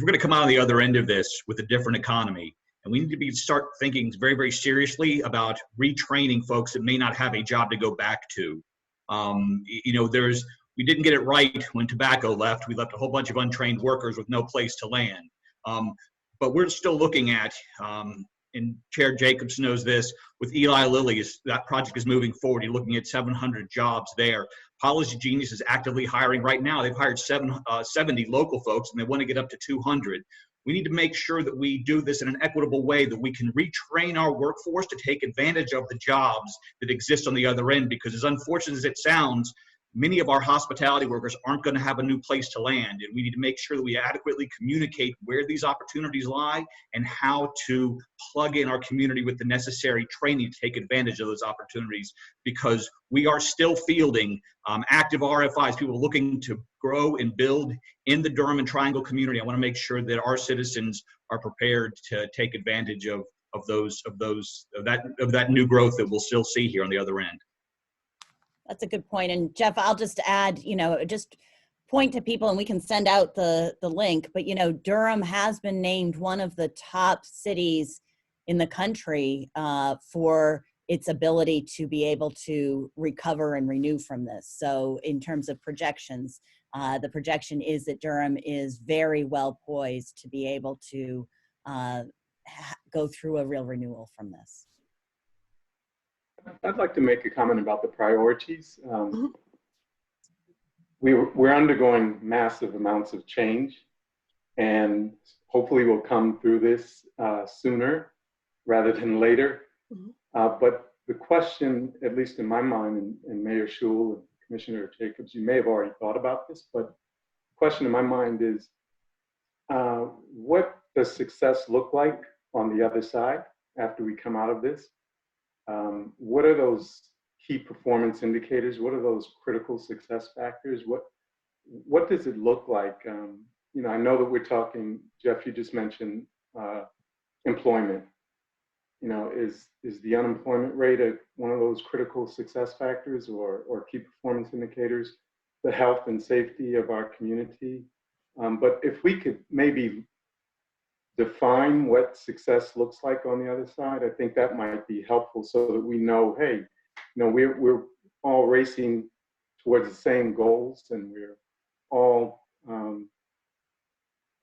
going to come out on the other end of this with a different economy. And we need to start thinking very, very seriously about retraining folks that may not have a job to go back to. We didn't get it right when tobacco left. We left a whole bunch of untrained workers with no place to land. But we're still looking at, and Chair Jacobs knows this, with Eli Lilly, that project is moving forward. You're looking at 700 jobs there. Policy Genius is actively hiring right now. They've hired 70 local folks, and they want to get up to 200. We need to make sure that we do this in an equitable way, that we can retrain our workforce to take advantage of the jobs that exist on the other end, because as unfortunate as it sounds, many of our hospitality workers aren't going to have a new place to land, and we need to make sure that we adequately communicate where these opportunities lie and how to plug in our community with the necessary training to take advantage of those opportunities, because we are still fielding active RFIs, people looking to grow and build in the Durham and Triangle community. I want to make sure that our citizens are prepared to take advantage of that new growth that we'll still see here on the other end. That's a good point. And Jeff, I'll just add, just point to people, and we can send out the link, but Durham has been named one of the top cities in the country for its ability to be able to recover and renew from this. So in terms of projections, the projection is that Durham is very well poised to be able to go through a real renewal from this. I'd like to make a comment about the priorities. We're undergoing massive amounts of change, and hopefully we'll come through this sooner rather than later. But the question, at least in my mind, and Mayor Schul and Commissioner Jacobs, you may have already thought about this, but the question in my mind is, what does success look like on the other side after we come out of this? What are those key performance indicators? What are those critical success factors? What does it look like? You know, I know that we're talking, Jeff, you just mentioned employment. You know, is the unemployment rate one of those critical success factors or key performance indicators? The health and safety of our community. But if we could maybe define what success looks like on the other side, I think that might be helpful so that we know, hey, you know, we're all racing towards the same goals and we're all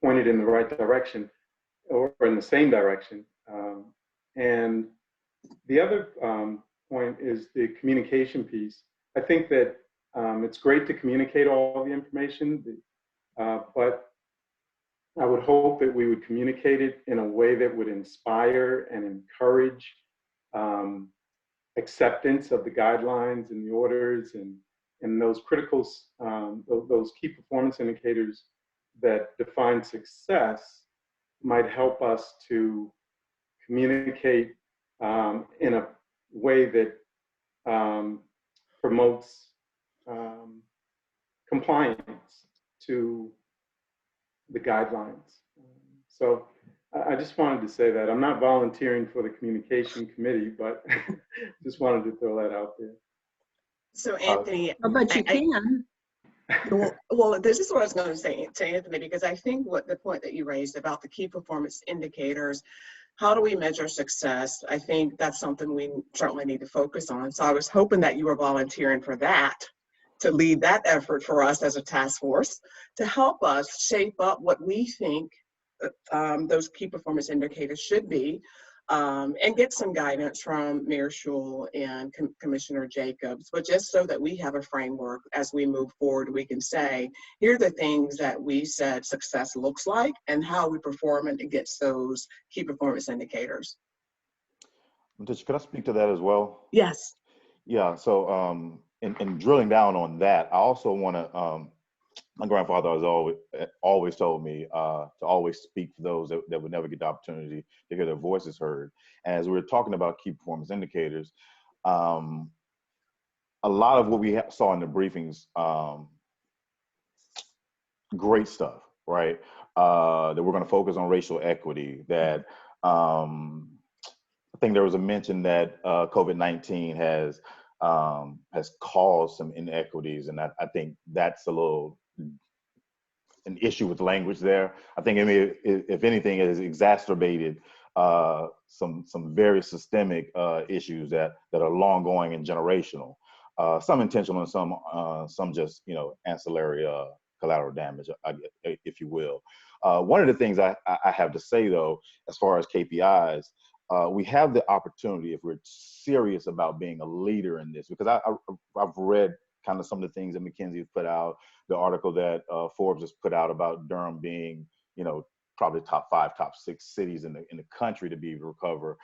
pointed in the right direction or in the same direction. And the other point is the communication piece. I think that it's great to communicate all the information, but I would hope that we would communicate it in a way that would inspire and encourage acceptance of the guidelines and the orders and those critical, those key performance indicators that define success might help us to communicate in a way that promotes compliance to the guidelines. So I just wanted to say that. I'm not volunteering for the communication committee, but just wanted to throw that out there. So Anthony, but you can. Well, this is what I was going to say to Anthony, because I think what the point that you raised about the key performance indicators, how do we measure success? I think that's something we certainly need to focus on. So I was hoping that you were volunteering for that, to lead that effort for us as a task force, to help us shape up what we think those key performance indicators should be, and get some guidance from Mayor Schul and Commissioner Jacobs, but just so that we have a framework as we move forward, we can say, here are the things that we said success looks like and how we perform it against those key performance indicators. Maticia, could I speak to that as well? Yes. Yeah, so in drilling down on that, I also want to, my grandfather has always told me to always speak for those that would never get the opportunity to hear their voices heard. And as we were talking about key performance indicators, a lot of what we saw in the briefings, great stuff, right? That we're going to focus on racial equity, that I think there was a mention that COVID-19 has caused some inequities, and I think that's a little an issue with language there. I think, if anything, it has exacerbated some very systemic issues that are long going and generational. Some intentional and some just, you know, ancillary collateral damage, if you will. One of the things I have to say, though, as far as KPIs, we have the opportunity, if we're serious about being a leader in this, because I've read kind of some of the things that McKinsey's put out, the article that Forbes has put out about Durham being, you know, probably top 5, top 6 cities in the country to be able to recover.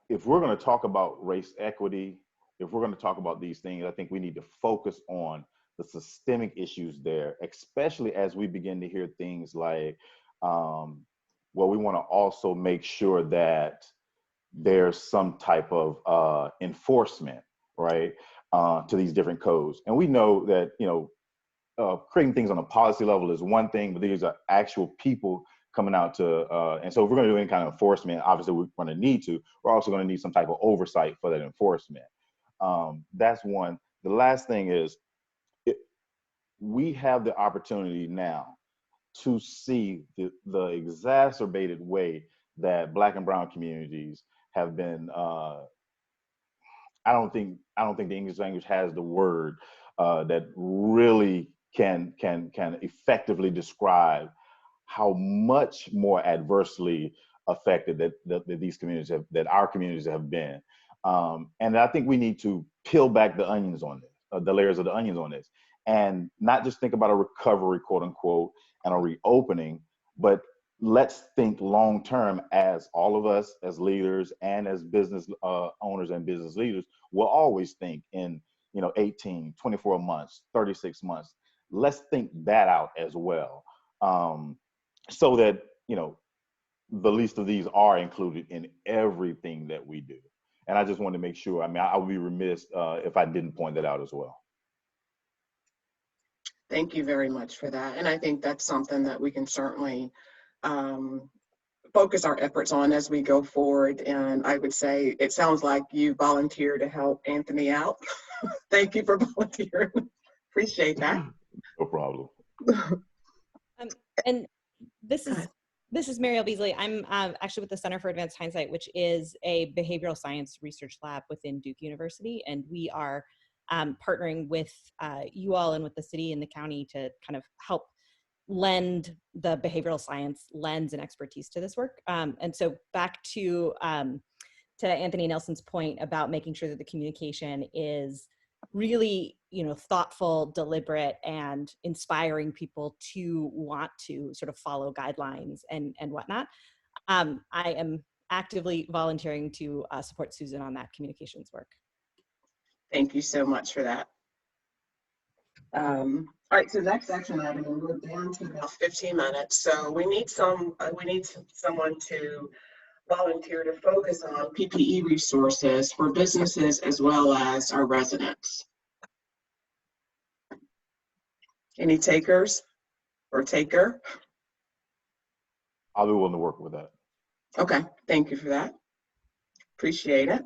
If we're going to talk about race equity, if we're going to talk about these things, I think we need to focus on the systemic issues there, especially as we begin to hear things like, well, we want to also make sure that there's some type of enforcement, right, to these different codes. And we know that, you know, creating things on a policy level is one thing, but these are actual people coming out to, and so if we're going to do any kind of enforcement, obviously we're going to need to, we're also going to need some type of oversight for that enforcement. That's one. The last thing is, we have the opportunity now to see the exacerbated way that Black and brown communities have been, I don't think the English language has the word that really can effectively describe how much more adversely affected that these communities have, that our communities have been. And I think we need to peel back the onions on this, the layers of the onions on this, and not just think about a recovery, quote unquote, and a reopening, but let's think long term, as all of us as leaders and as business owners and business leaders will always think in 18, 24 months, 36 months. Let's think that out as well, so that the least of these are included in everything that we do. And I just want to make sure, I mean, I would be remiss if I didn't point that out as well. Thank you very much for that. And I think that's something that we can certainly focus our efforts on as we go forward. And I would say, it sounds like you volunteered to help Anthony out. Thank you for volunteering. Appreciate that. No problem. And this is Mariel Beasley. I'm actually with the Center for Advanced Hindsight, which is a behavioral science research lab within Duke University. And we are partnering with you all and with the city and the county to kind of help lend the behavioral science lens and expertise to this work. And so back to Anthony Nelson's point about making sure that the communication is really, thoughtful, deliberate, and inspiring people to want to sort of follow guidelines and whatnot. I am actively volunteering to support Susan on that communications work. Thank you so much for that. All right, so next action item, we're down to about 15 minutes. So we need someone to volunteer to focus on PPE resources for businesses as well as our residents. Any takers or taker? I'll be willing to work with that. Okay, thank you for that. Appreciate it.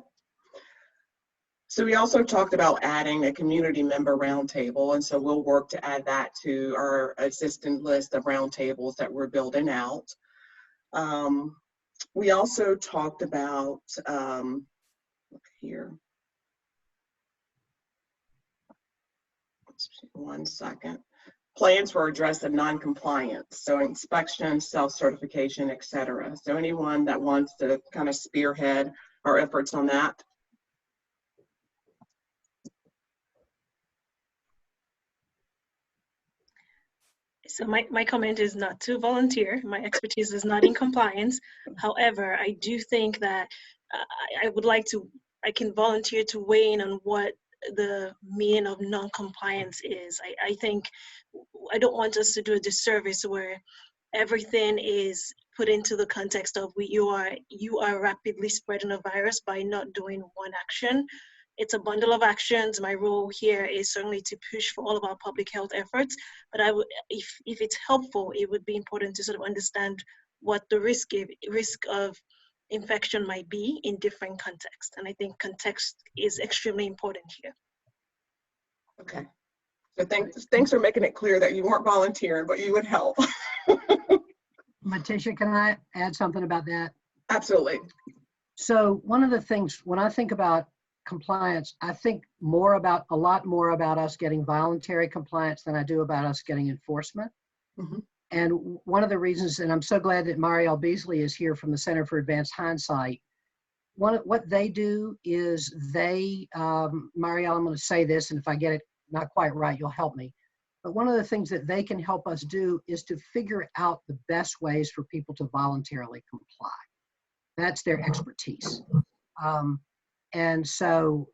So we also talked about adding a community member roundtable, and so we'll work to add that to our existing list of roundtables that we're building out. We also talked about, look here, one second, plans for addressing non-compliance, so inspection, self-certification, et cetera. So anyone that wants to kind of spearhead our efforts on that? So my comment is not to volunteer. My expertise is not in compliance. However, I do think that I can volunteer to weigh in on what the meaning of non-compliance is. I think I don't want us to do a disservice where everything is put into the context of you are rapidly spreading a virus by not doing one action. It's a bundle of actions. My role here is certainly to push for all of our public health efforts, but if it's helpful, it would be important to sort of understand what the risk of infection might be in different contexts. And I think context is extremely important here. Okay. So thanks for making it clear that you weren't volunteering, but you would help. Maticia, can I add something about that? Absolutely. So one of the things, when I think about compliance, I think a lot more about us getting voluntary compliance than I do about us getting enforcement. Mm-hmm. And one of the reasons, and I'm so glad that Mariel Beasley is here from the Center for Advanced Hindsight, what they do is Mariel, I'm going to say this, and if I get it not quite right, you'll help me. But one of the things that they can help us do is to figure out the best ways for people to voluntarily comply. That's their expertise. And so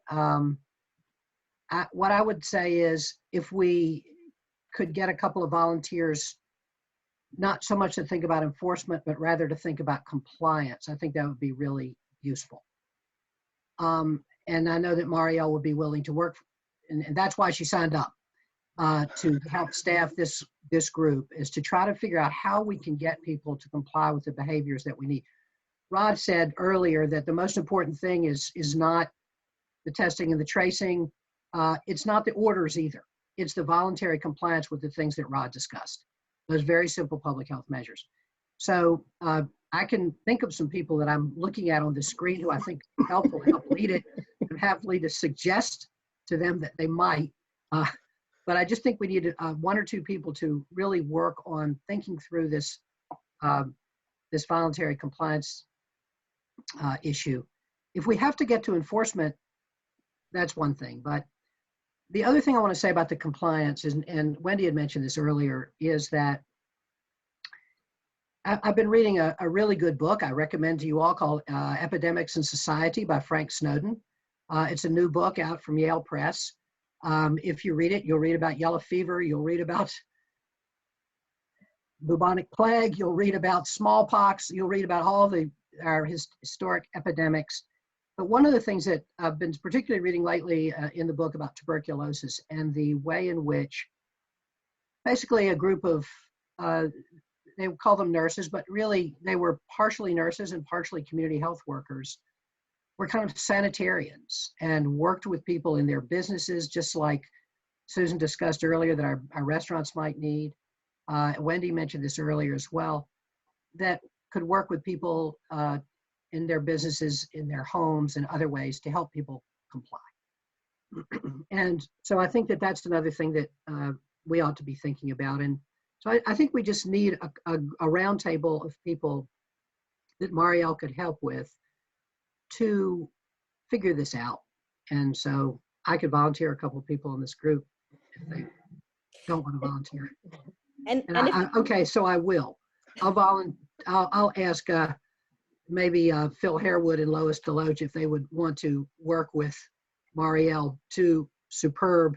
what I would say is, if we could get a couple of volunteers, not so much to think about enforcement, but rather to think about compliance, I think that would be really useful. And I know that Mariel would be willing to work, and that's why she signed up to help staff this group, is to try to figure out how we can get people to comply with the behaviors that we need. Rod said earlier that the most important thing is not the testing and the tracing. It's not the orders either. It's the voluntary compliance with the things that Rod discussed. Those very simple public health measures. So I can think of some people that I'm looking at on the screen who I think help lead it, and happily to suggest to them that they might. But I just think we need one or two people to really work on thinking through this this voluntary compliance issue. If we have to get to enforcement, that's one thing. But the other thing I want to say about the compliance is, and Wendy had mentioned this earlier, is that I've been reading a really good book I recommend to you all called Epidemics in Society by Frank Snowden. It's a new book out from Yale Press. If you read it, you'll read about yellow fever, you'll read about bubonic plague, you'll read about smallpox, you'll read about all our historic epidemics. But one of the things that I've been particularly reading lately in the book about tuberculosis and the way in which basically a group of, they would call them nurses, but really they were partially nurses and partially community health workers, were kind of sanitarians and worked with people in their businesses, just like Susan discussed earlier that our restaurants might need. Wendy mentioned this earlier as well, that could work with people in their businesses, in their homes, and other ways to help people comply. And so I think that that's another thing that we ought to be thinking about. And so I think we just need a roundtable of people that Marielle could help with to figure this out. And so I could volunteer a couple of people in this group if they don't want to volunteer. Okay, so I will. I'll ask maybe Phil Harewood and Lois DeLoatch if they would want to work with Marielle, two superb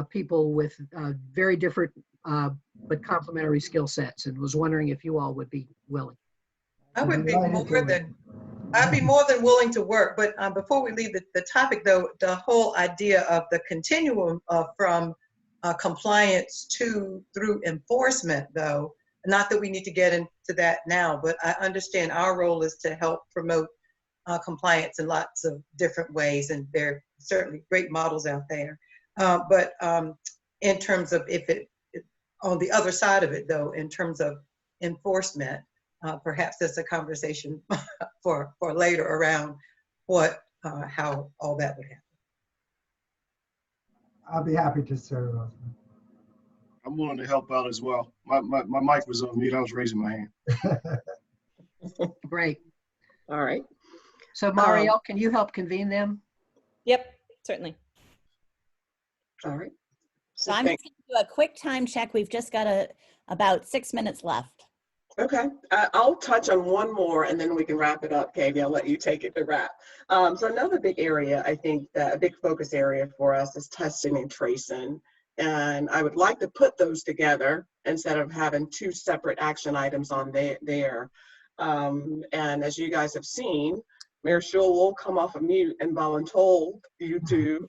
people with very different but complementary skill sets, and was wondering if you all would be willing. I would be I'd be more than willing to work, but before we leave the topic though, the whole idea of the continuum from compliance through enforcement though, not that we need to get into that now, but I understand our role is to help promote compliance in lots of different ways, and there are certainly great models out there. But in terms of on the other side of it though, in terms of enforcement, perhaps that's a conversation for later around how all that would happen. I'll be happy to serve. I'm willing to help out as well. My mic was on mute. I was raising my hand. Great. All right. So Marielle, can you help convene them? Yep, certainly. All right. So I'm just going to do a quick time check. We've just got about 6 minutes left. Okay, I'll touch on one more and then we can wrap it up, Katie. I'll let you take it to wrap. So another big area, I think that a big focus area for us is testing and tracing. And I would like to put those together instead of having two separate action items on there. And as you guys have seen, Mayor Schul will come off of mute and volunteer you to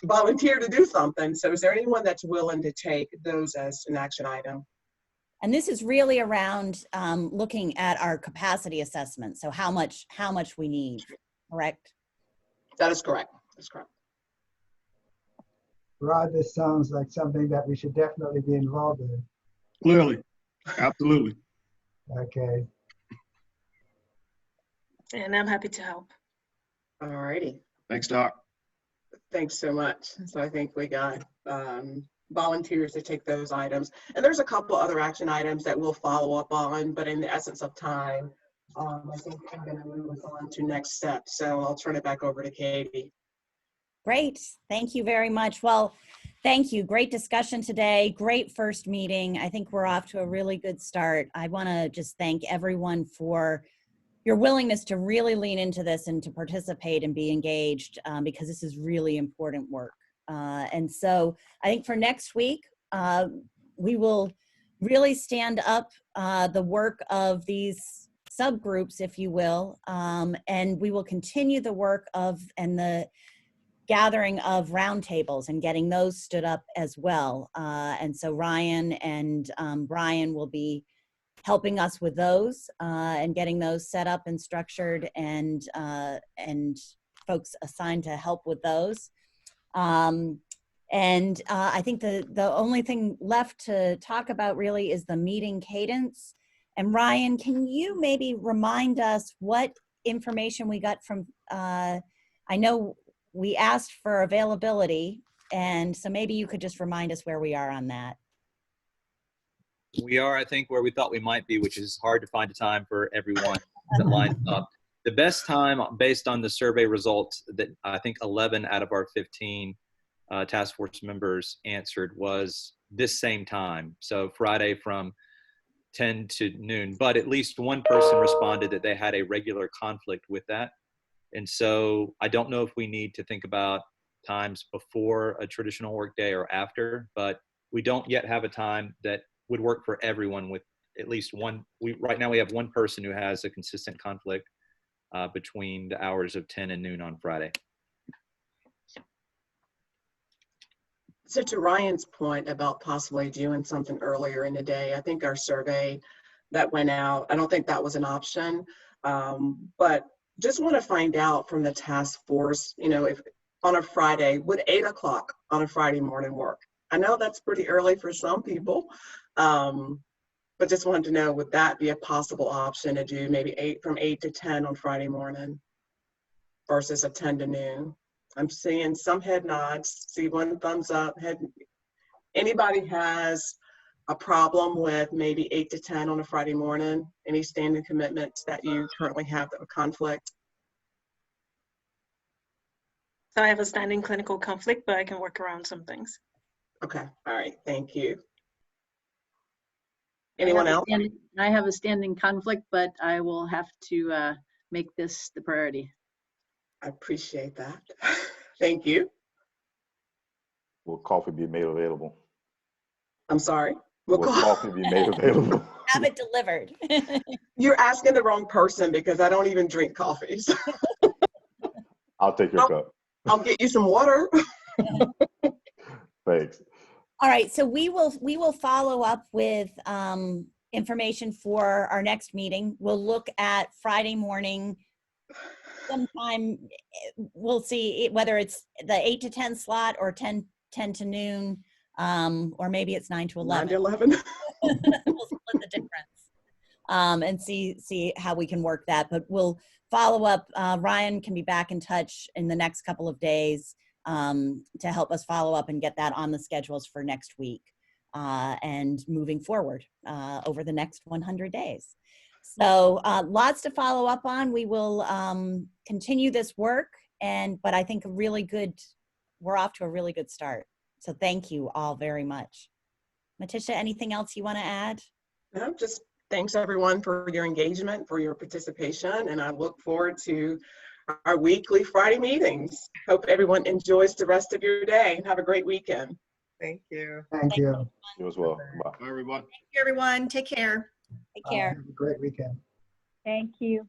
volunteer to do something. So is there anyone that's willing to take those as an action item? And this is really around looking at our capacity assessment. So how much we need, correct? That is correct. That's correct. Rod, this sounds like something that we should definitely be involved in. Clearly, absolutely. Okay. And I'm happy to help. All righty. Thanks, Doc. Thanks so much. So I think we got volunteers to take those items. And there's a couple other action items that we'll follow up on, but in the essence of time, I think I'm going to move us on to next steps. So I'll turn it back over to Katie. Great. Thank you very much. Well, thank you. Great discussion today. Great first meeting. I think we're off to a really good start. I want to just thank everyone for your willingness to really lean into this and to participate and be engaged because this is really important work. And so I think for next week, we will really stand up the work of these subgroups, if you will, and we will continue the work and the gathering of roundtables and getting those stood up as well. And so Ryan and Brian will be helping us with those and getting those set up and structured, and folks assigned to help with those. I think the only thing left to talk about really is the meeting cadence. And Ryan, can you maybe remind us what information we got from, I know we asked for availability, and so maybe you could just remind us where we are on that. We are, I think, where we thought we might be, which is hard to find a time for everyone that lines up. The best time, based on the survey results that I think 11 out of our 15 task force members answered, was this same time. So Friday from 10 to noon, but at least one person responded that they had a regular conflict with that. And so I don't know if we need to think about times before a traditional workday or after, but we don't yet have a time that would work for everyone with at least one. Right now we have one person who has a consistent conflict between the hours of 10 and noon on Friday. So to Ryan's point about possibly doing something earlier in the day, I think our survey that went out, I don't think that was an option, but just want to find out from the task force, you know, if on a Friday, would 8 o'clock on a Friday morning work? I know that's pretty early for some people, but just wanted to know, would that be a possible option to do maybe from 8 to 10 on Friday morning versus a 10 to noon? I'm seeing some head nods, see one thumbs up. Anybody has a problem with maybe 8 to 10 on a Friday morning? Any standing commitments that you currently have that would conflict? So I have a standing clinical conflict, but I can work around some things. Okay, all right, thank you. Anyone else? I have a standing conflict, but I will have to make this the priority. I appreciate that. Thank you. Will coffee be made available? I'm sorry? Will coffee be made available? Have it delivered. You're asking the wrong person because I don't even drink coffee. So. I'll take your cup. I'll get you some water. Thanks. All right, so we will follow up with information for our next meeting. We'll look at Friday morning sometime. We'll see whether it's the 8 to 10 slot or 10 to noon, or maybe it's 9 to 11. 9 to 11. We'll split the difference and see how we can work that. But we'll follow up. Ryan can be back in touch in the next couple of days to help us follow up and get that on the schedules for next week and moving forward over the next 100 days. So lots to follow up on. We will continue this work, but I think we're off to a really good start. So thank you all very much. Maticia, anything else you want to add? No, just thanks everyone for your engagement, for your participation, and I look forward to our weekly Friday meetings. Hope everyone enjoys the rest of your day. Have a great weekend. Thank you. Thank you. You as well. Bye. Bye, everyone. Thank you, everyone. Take care. Take care. Have a great weekend. Thank you.